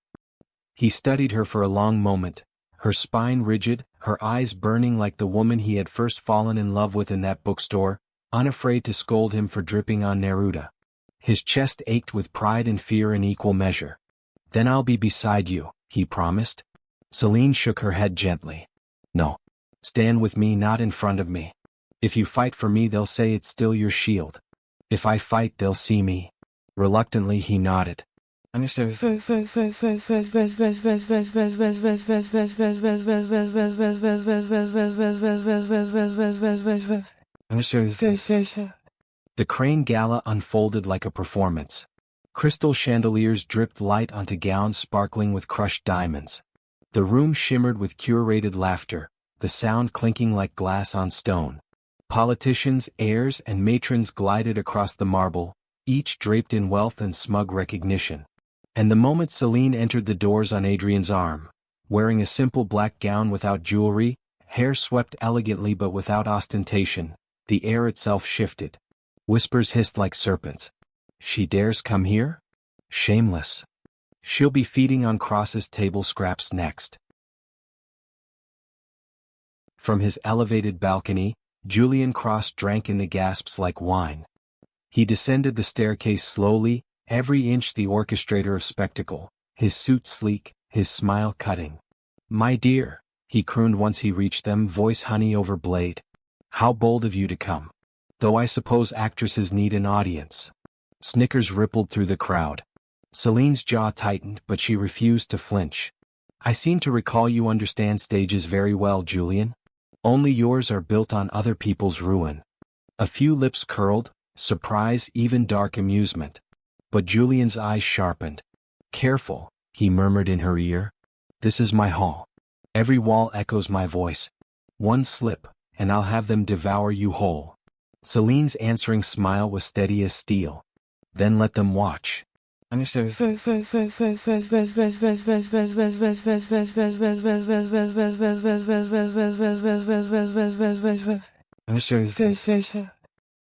He studied her for a long moment, her spine rigid, her eyes burning like the woman he had first fallen in love with in that bookstore, unafraid to scold him for dripping on Neruda. His chest ached with pride and fear in equal measure. "Then I'll be beside you," he promised. Selene shook her head gently. No. Stand with me, not in front of me. If you fight for me, they'll say it's still your shield. If I fight, they'll see me. Reluctantly, he nodded. Understood. The crane gala unfolded like a performance. Crystal chandeliers dripped light onto gowns sparkling with crushed diamonds. The room shimmered with curated laughter, the sound clinking like glass on stone. Politicians, heirs, and matrons glided across the marble, each draped in wealth and smug recognition. And the moment Selene entered the doors on Adrien's arm, wearing a simple black gown without jewelry, hair swept elegantly but without ostentation, the air itself shifted. Whispers hissed like serpents. She dares come here? Shameless. She'll be feeding on Cross's table scraps next. From his elevated balcony, Julian Cross drank in the gasps like wine. He descended the staircase slowly, every inch the orchestrator of spectacle, his suit sleek, his smile cutting. "My dear," he crooned once he reached them, voice honey over blade. "How bold of you to come. Though I suppose actresses need an audience." Snickers rippled through the crowd. Selene's jaw tightened, but she refused to flinch. "I seem to recall you understand stages very well, Julian. Only yours are built on other people's ruin." A few lips curled, surprise, even dark amusement. But Julian's eyes sharpened. "Careful," he murmured in her ear. "This is my hall. Every wall echoes my voice. One slip, and I'll have them devour you whole." Selene's answering smile was steady as steel. "Then let them watch." Understood.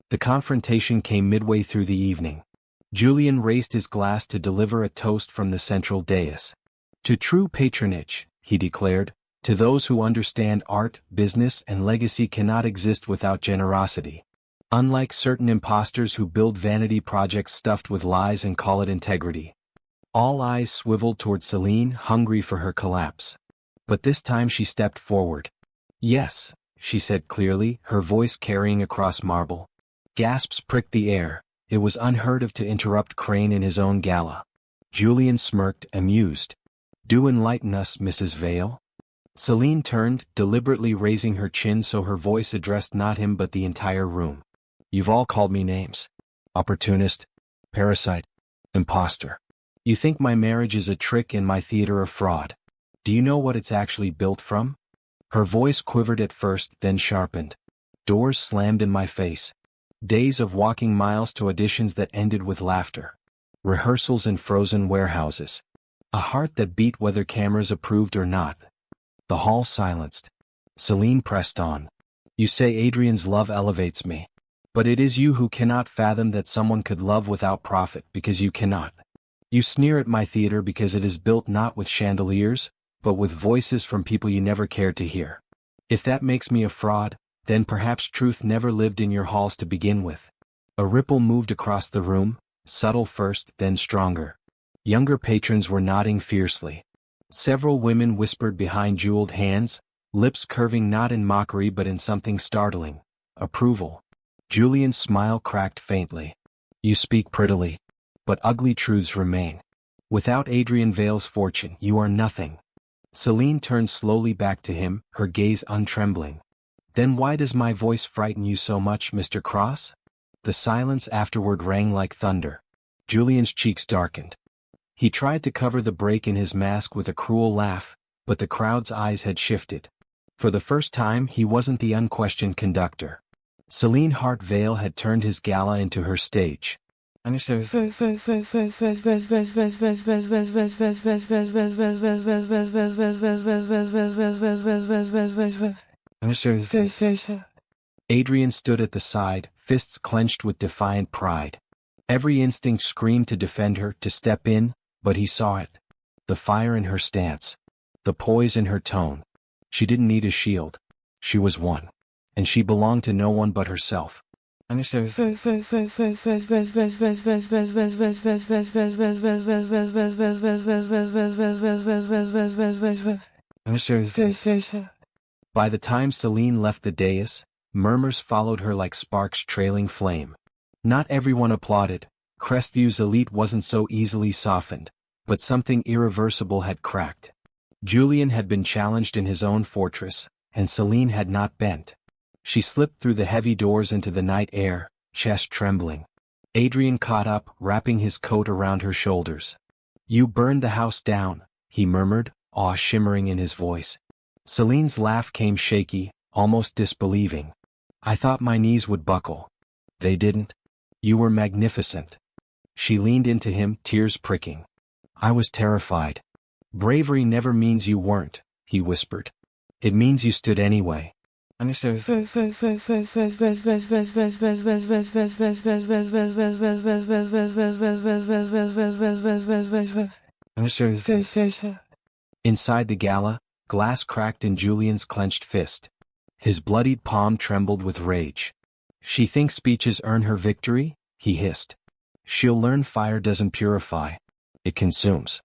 The confrontation came midway through the evening. Julian raised his glass to deliver a toast from the central dais. "To true patronage," he declared, "to those who understand art, business, and legacy cannot exist without generosity. Unlike certain imposters who build vanity projects stuffed with lies and call it integrity." All eyes swiveled toward Selene, hungry for her collapse. But this time she stepped forward. "Yes," she said clearly, her voice carrying across marble. Gasps pricked the air. It was unheard of to interrupt Crane in his own gala. Julian smirked, amused. "Do enlighten us, Mrs. Vale." Selene turned, deliberately raising her chin so her voice addressed not him but the entire room. "You've all called me names. Opportunist, parasite, imposter. You think my marriage is a trick and my theater a fraud. Do you know what it's actually built from?" Her voice quivered at first, then sharpened. "Doors slammed in my face. Days of walking miles to auditions that ended with laughter. Rehearsals in frozen warehouses. A heart that beat whether cameras approved or not." The hall silenced. Selene pressed on. "You say Adrien's love elevates me. But it is you who cannot fathom that someone could love without profit because you cannot. You sneer at my theater because it is built not with chandeliers, but with voices from people you never cared to hear. If that makes me a fraud, then perhaps truth never lived in your halls to begin with." A ripple moved across the room, subtle first, then stronger. Younger patrons were nodding fiercely. Several women whispered behind jeweled hands, lips curving not in mockery but in something startling: approval. Julian's smile cracked faintly. "You speak prettily. But ugly truths remain. Without Adrien Vale's fortune, you are nothing." Selene turned slowly back to him, her gaze untrembling. "Then why does my voice frighten you so much, Mr. Cross?" The silence afterward rang like thunder. Julian's cheeks darkened. He tried to cover the break in his mask with a cruel laugh, but the crowd's eyes had shifted. For the first time, he wasn't the unquestioned conductor. Selene Hart Vale had turned his gala into her stage. Understood. Adrien stood at the side, fists clenched with defiant pride. Every instinct screamed to defend her, to step in, but he saw it. The fire in her stance. The poise in her tone. She didn't need a shield. She was one. And she belonged to no one but herself. By the time Selene left the dais, murmurs followed her like sparks trailing flame. Not everyone applauded. Crestview's elite wasn't so easily softened, but something irreversible had cracked. Julian had been challenged in his own fortress, and Selene had not bent. She slipped through the heavy doors into the night air, chest trembling. Adrien caught up, wrapping his coat around her shoulders. "You burned the house down," he murmured, awe shimmering in his voice. Selene's laugh came shaky, almost disbelieving. "I thought my knees would buckle." "They didn't. You were magnificent." She leaned into him, tears pricking. "I was terrified." "Bravery never means you weren't," he whispered. "It means you stood anyway." Inside the gala, glass cracked in Julian's clenched fist. His bloodied palm trembled with rage. "She thinks speeches earn her victory?" he hissed. "She'll learn fire doesn't purify. It consumes.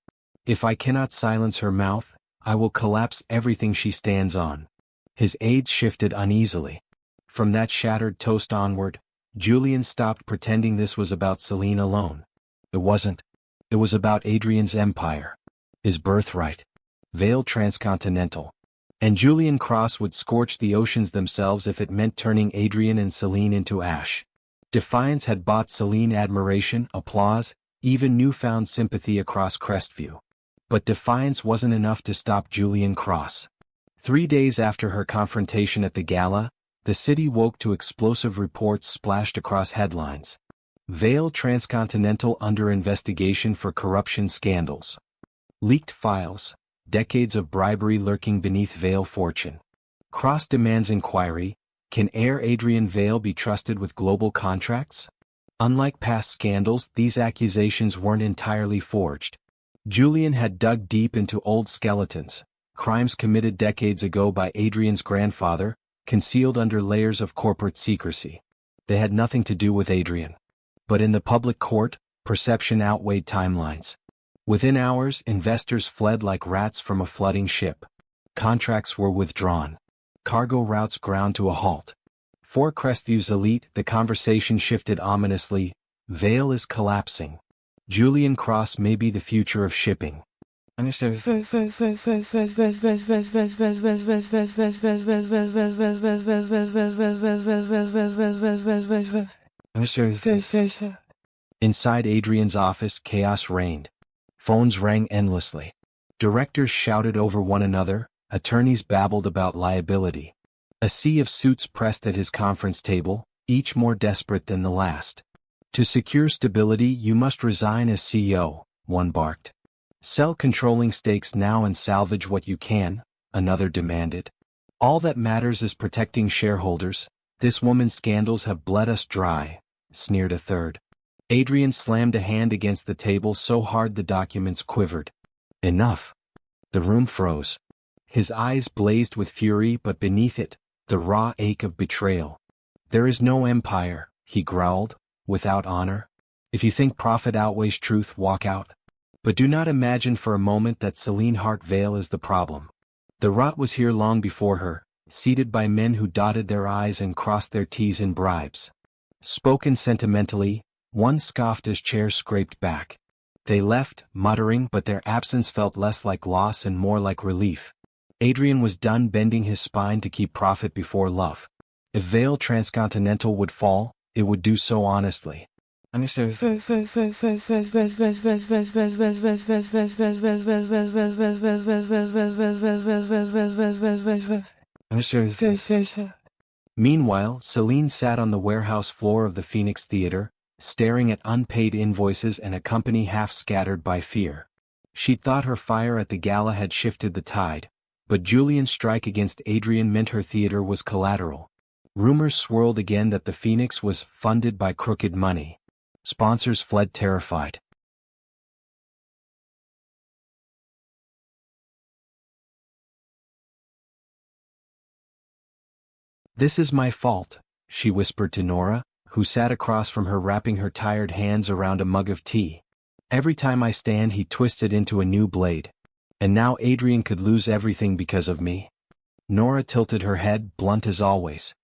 If I cannot silence her mouth, I will collapse everything she stands on." His aides shifted uneasily. From that shattered toast onward, Julian stopped pretending this was about Selene alone. It wasn't. It was about Adrien's empire. His birthright. Vale Transcontinental. And Julian Cross would scorch the oceans themselves if it meant turning Adrien and Selene into ash. Defiance had bought Selene admiration, applause, even newfound sympathy across Crestview. But defiance wasn't enough to stop Julian Cross. 3 days after her confrontation at the gala, the city woke to explosive reports splashed across headlines. Vale Transcontinental under investigation for corruption scandals. Leaked files, decades of bribery lurking beneath Vale fortune. Cross demands inquiry. Can heir Adrien Vale be trusted with global contracts? Unlike past scandals, these accusations weren't entirely forged. Julian had dug deep into old skeletons, crimes committed decades ago by Adrien's grandfather, concealed under layers of corporate secrecy. They had nothing to do with Adrien. But in the public court, perception outweighed timelines. Within hours, investors fled like rats from a flooding ship. Contracts were withdrawn. Cargo routes ground to a halt. For Crestview's elite, the conversation shifted ominously. Vale is collapsing. Julian Cross may be the future of shipping. Inside Adrien's office, chaos reigned. Phones rang endlessly. Directors shouted over one another, attorneys babbled about liability. A sea of suits pressed at his conference table, each more desperate than the last. "To secure stability, you must resign as CEO," one barked. "Sell controlling stakes now and salvage what you can," another demanded. "All that matters is protecting shareholders. This woman's scandals have bled us dry," sneered a third. Adrien slammed a hand against the table so hard the documents quivered. "Enough." The room froze. His eyes blazed with fury, but beneath it, the raw ache of betrayal. "There is no empire," he growled, "without honor. If you think profit outweighs truth, walk out. But do not imagine for a moment that Selene Hart Vale is the problem. The rot was here long before her, seated by men who dotted their I's and crossed their T's in bribes." Spoken sentimentally, one scoffed as chairs scraped back. They left, muttering, but their absence felt less like loss and more like relief. Adrien was done bending his spine to keep profit before love. If Vale Transcontinental would fall, it would do so honestly. Meanwhile, Selene sat on the warehouse floor of the Phoenix Theater, staring at unpaid invoices and a company half scattered by fear. She'd thought her fire at the gala had shifted the tide, but Julian's strike against Adrien meant her theater was collateral. Rumors swirled again that the Phoenix was funded by crooked money. Sponsors fled terrified. "This is my fault," she whispered to Nora, who sat across from her wrapping her tired hands around a mug of tea. Every time I stand he twists it into a new blade. And now Adrien could lose everything because of me. Nora tilted her head, blunt as always.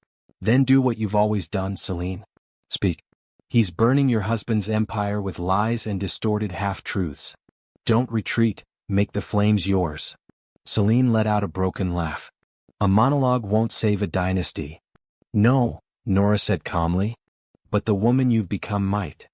Then do what you've always done, Selene. Speak. He's burning your husband's empire with lies and distorted half-truths. Don't retreat, make the flames yours. Selene let out a broken laugh. A monologue won't save a dynasty. No, Nora said calmly. But the woman you've become might.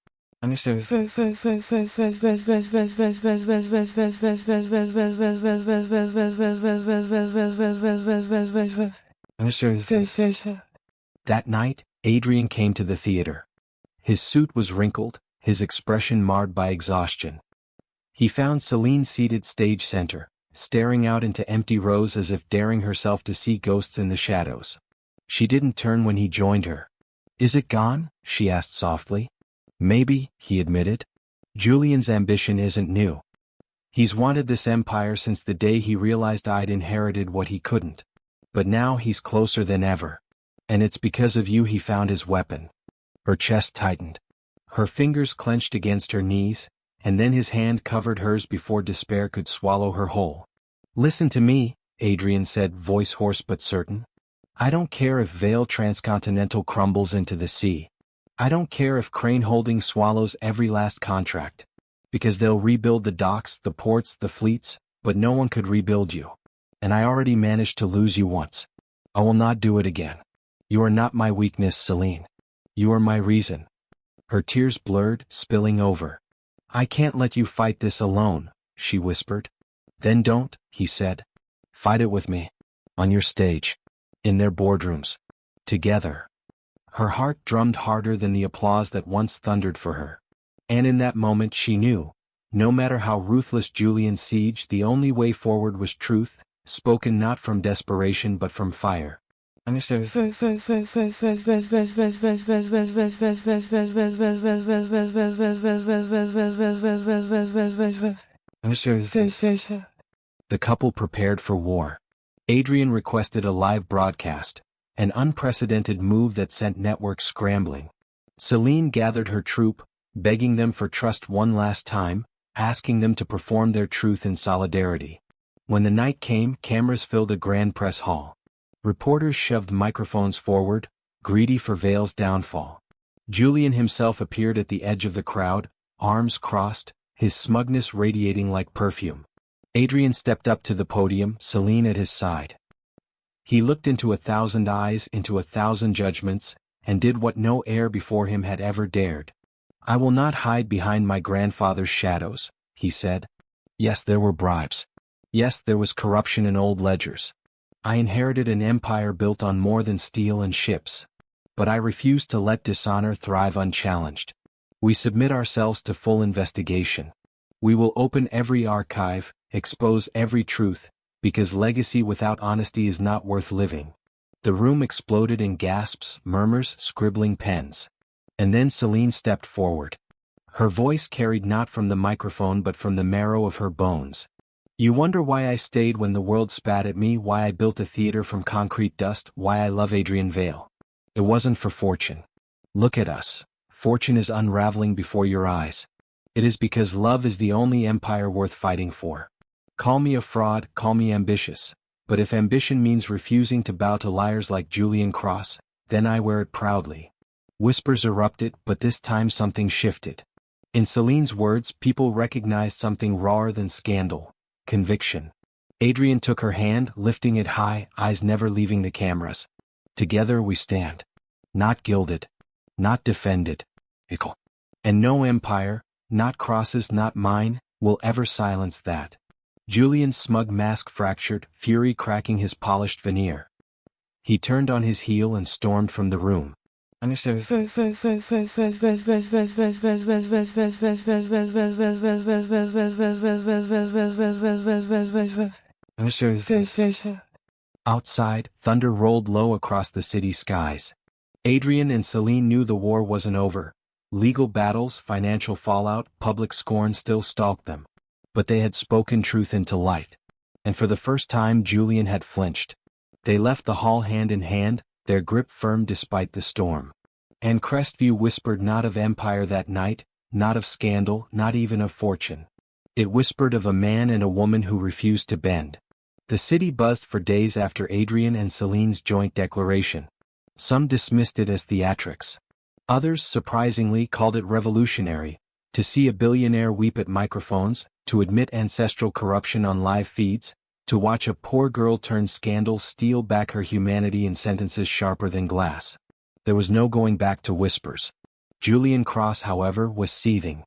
That night, Adrien came to the theater. His suit was wrinkled, his expression marred by exhaustion. He found Selene seated stage center, staring out into empty rows as if daring herself to see ghosts in the shadows. She didn't turn when he joined her. Is it gone? She asked softly. Maybe, he admitted. Julian's ambition isn't new. He's wanted this empire since the day he realized I'd inherited what he couldn't. But now he's closer than ever. And it's because of you he found his weapon. Her chest tightened. Her fingers clenched against her knees, and then his hand covered hers before despair could swallow her whole. Listen to me, Adrien said, voice hoarse but certain. I don't care if Vale Transcontinental crumbles into the sea. I don't care if Crane Holding swallows every last contract. Because they'll rebuild the docks, the ports, the fleets, but no one could rebuild you. And I already managed to lose you once. I will not do it again. You are not my weakness, Selene. You are my reason. Her tears blurred, spilling over. I can't let you fight this alone, she whispered. Then don't, he said. Fight it with me. On your stage. In their boardrooms. Together. Her heart drummed harder than the applause that once thundered for her. And in that moment she knew, no matter how ruthless Julian's siege, the only way forward was truth, spoken not from desperation but from fire. The couple prepared for war. Adrien requested a live broadcast, an unprecedented move that sent networks scrambling. Selene gathered her troupe, begging them for trust one last time, asking them to perform their truth in solidarity. When the night came, cameras filled a grand press hall. Reporters shoved microphones forward, greedy for Vale's downfall. Julian himself appeared at the edge of the crowd, arms crossed, his smugness radiating like perfume. Adrien stepped up to the podium, Selene at his side. He looked into 1,000 eyes, into 1,000 judgments, and did what no heir before him had ever dared. I will not hide behind my grandfather's shadows, he said. Yes, there were bribes. Yes, there was corruption in old ledgers. I inherited an empire built on more than steel and ships. But I refuse to let dishonor thrive unchallenged. We submit ourselves to full investigation. We will open every archive, expose every truth, because legacy without honesty is not worth living. The room exploded in gasps, murmurs, scribbling pens. And then Selene stepped forward. Her voice carried not from the microphone but from the marrow of her bones. You wonder why I stayed when the world spat at me, why I built a theater from concrete dust, why I love Adrien Vale. It wasn't for fortune. Look at us. Fortune is unraveling before your eyes. It is because love is the only empire worth fighting for. Call me a fraud, call me ambitious, but if ambition means refusing to bow to liars like Julian Cross, then I wear it proudly. Whispers erupted, but this time something shifted. In Selene's words, people recognized something rawer than scandal. Conviction. Adrien took her hand, lifting it high, eyes never leaving the cameras. Together we stand. Not gilded. Not defended. Equal. And no empire, not Cross's, not mine, will ever silence that. Julian's smug mask fractured, fury cracking his polished veneer. He turned on his heel and stormed from the room. Outside, thunder rolled low across the city skies. Adrien and Selene knew the war wasn't over. Legal battles, financial fallout, public scorn still stalked them. But they had spoken truth into light. And for the first time Julian had flinched. They left the hall hand in hand, their grip firm despite the storm. And Crestview whispered not of empire that night, not of scandal, not even of fortune. It whispered of a man and a woman who refused to bend. The city buzzed for days after Adrien and Celine's joint declaration. Some dismissed it as theatrics. Others, surprisingly, called it revolutionary. To see a billionaire weep at microphones, to admit ancestral corruption on live feeds, to watch a poor girl turn scandal steal back her humanity in sentences sharper than glass. There was no going back to whispers. Julian Cross, however, was seething.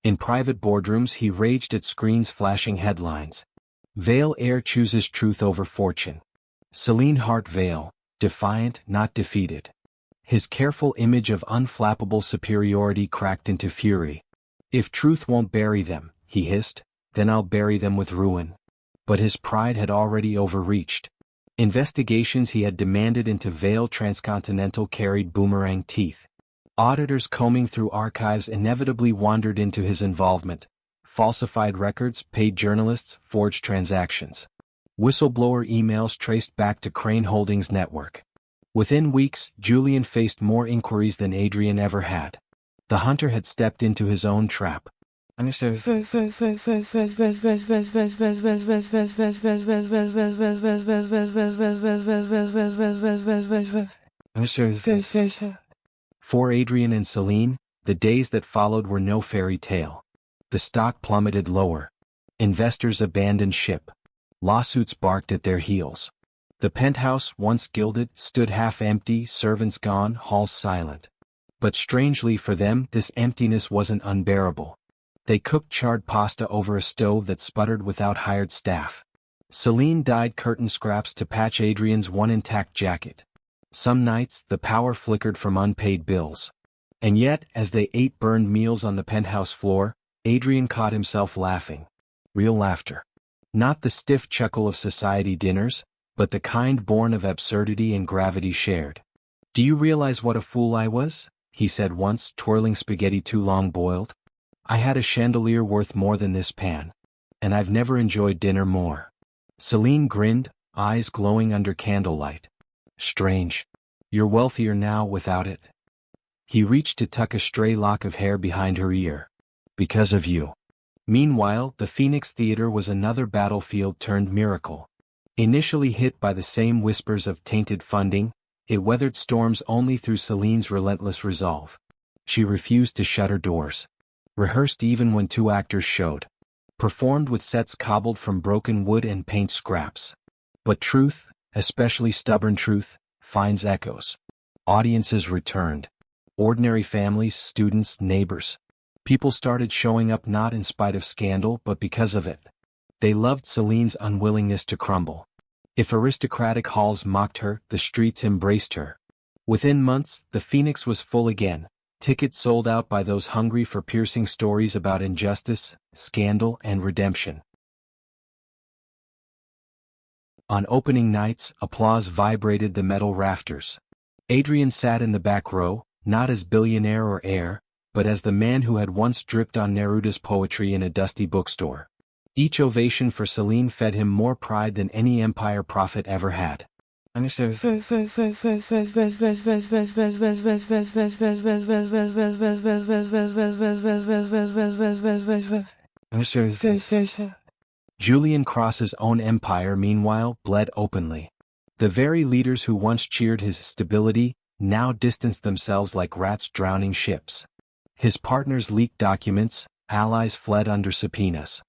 In private boardrooms he raged at screens flashing headlines. Vale heir chooses truth over fortune. Selene Hart Vale, defiant, not defeated. His careful image of unflappable superiority cracked into fury. If truth won't bury them, he hissed, then I'll bury them with ruin. But his pride had already overreached. Investigations he had demanded into Vale Transcontinental carried boomerang teeth. Auditors combing through archives inevitably wandered into his involvement. Falsified records, paid journalists, forged transactions. Whistleblower emails traced back to Crane Holdings network. Within weeks, Julian faced more inquiries than Adrien ever had. The hunter had stepped into his own trap. For Adrien and Selene, the days that followed were no fairy tale. The stock plummeted lower. Investors abandoned ship. Lawsuits barked at their heels. The penthouse, once gilded, stood half empty, servants gone, halls silent. But strangely for them, this emptiness wasn't unbearable. They cooked charred pasta over a stove that sputtered without hired staff. Selene dyed curtain scraps to patch Adrien's one intact jacket. Some nights, the power flickered from unpaid bills. And yet, as they ate burned meals on the penthouse floor, Adrien caught himself laughing. Real laughter. Not the stiff chuckle of society dinners, but the kind born of absurdity and gravity shared. "Do you realize what a fool I was?" he said once, twirling spaghetti too long boiled. "I had a chandelier worth more than this pan. And I've never enjoyed dinner more." Selene grinned, eyes glowing under candlelight. "Strange. You're wealthier now without it." He reached to tuck a stray lock of hair behind her ear. "Because of you." Meanwhile, the Phoenix Theater was another battlefield turned miracle. Initially hit by the same whispers of tainted funding, it weathered storms only through Celine's relentless resolve. She refused to shut her doors. Rehearsed even when two actors showed. Performed with sets cobbled from broken wood and paint scraps. But truth, especially stubborn truth, finds echoes. Audiences returned. Ordinary families, students, neighbors. People started showing up not in spite of scandal but because of it. They loved Celine's unwillingness to crumble. If aristocratic halls mocked her, the streets embraced her. Within months, the Phoenix was full again. Tickets sold out by those hungry for piercing stories about injustice, scandal, and redemption. On opening nights, applause vibrated the metal rafters. Adrien sat in the back row, not as billionaire or heir, but as the man who had once dripped on Neruda's poetry in a dusty bookstore. Each ovation for Selene fed him more pride than any empire prophet ever had. Julian Cross's own empire, meanwhile, bled openly. The very leaders who once cheered his stability now distanced themselves like rats drowning ships. His partners leaked documents, allies fled under subpoenas.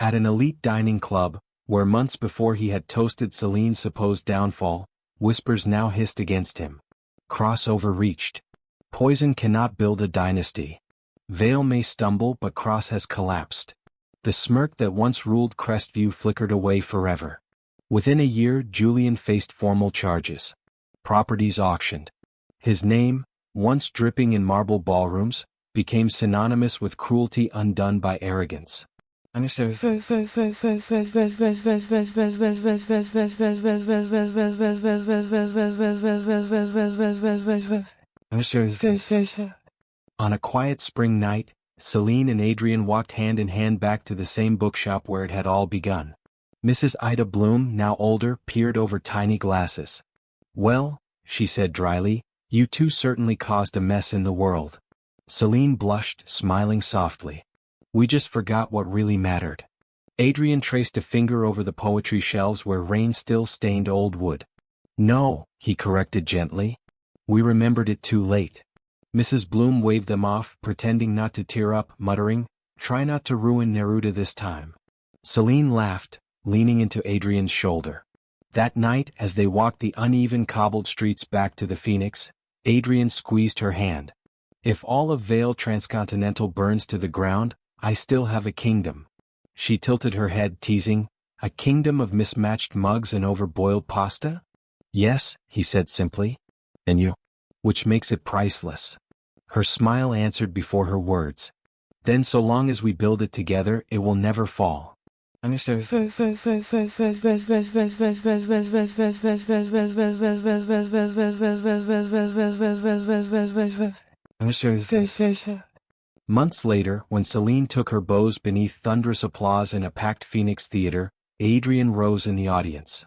At an elite dining club, where months before he had toasted Celine's supposed downfall, whispers now hissed against him. Cross overreached. Poison cannot build a dynasty. Vale may stumble but Cross has collapsed. The smirk that once ruled Crestview flickered away forever. Within a year, Julian faced formal charges. Properties auctioned. His name, once dripping in marble ballrooms, became synonymous with cruelty undone by arrogance. On a quiet spring night, Selene and Adrien walked hand in hand back to the same bookshop where it had all begun. Mrs. Ida Bloom, now older, peered over tiny glasses. "Well," she said dryly, You two certainly caused a mess in the world. Selene blushed, smiling softly. We just forgot what really mattered. Adrien traced a finger over the poetry shelves where rain still stained old wood. No, he corrected gently. We remembered it too late. Mrs. Bloom waved them off, pretending not to tear up, muttering, "Try not to ruin Neruda this time." Selene laughed, leaning into Adrien's shoulder. That night, as they walked the uneven cobbled streets back to the Phoenix, Adrien squeezed her hand. "If all of Vale Transcontinental burns to the ground, I still have a kingdom." She tilted her head, teasing, "A kingdom of mismatched mugs and overboiled pasta?" "Yes," he said simply. "And you?" "Which makes it priceless." Her smile answered before her words. "Then so long as we build it together, it will never fall." Months later, when Selene took her bows beneath thunderous applause in a packed Phoenix theater, Adrien rose in the audience.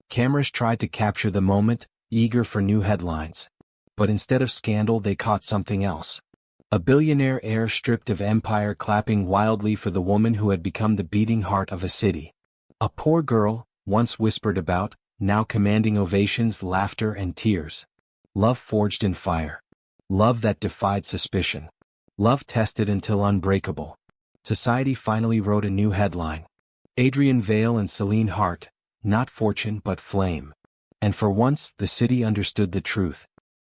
Cameras tried to capture the moment, eager for new headlines. But instead of scandal, they caught something else. A billionaire heir stripped of empire clapping wildly for the woman who had become the beating heart of a city. A poor girl, once whispered about, now commanding ovations, laughter, and tears. Love forged in fire. Love that defied suspicion. Love tested until unbreakable. Society finally wrote a new headline. Adrien Vale and Selene Hart, not fortune but flame. And for once, the city understood the truth.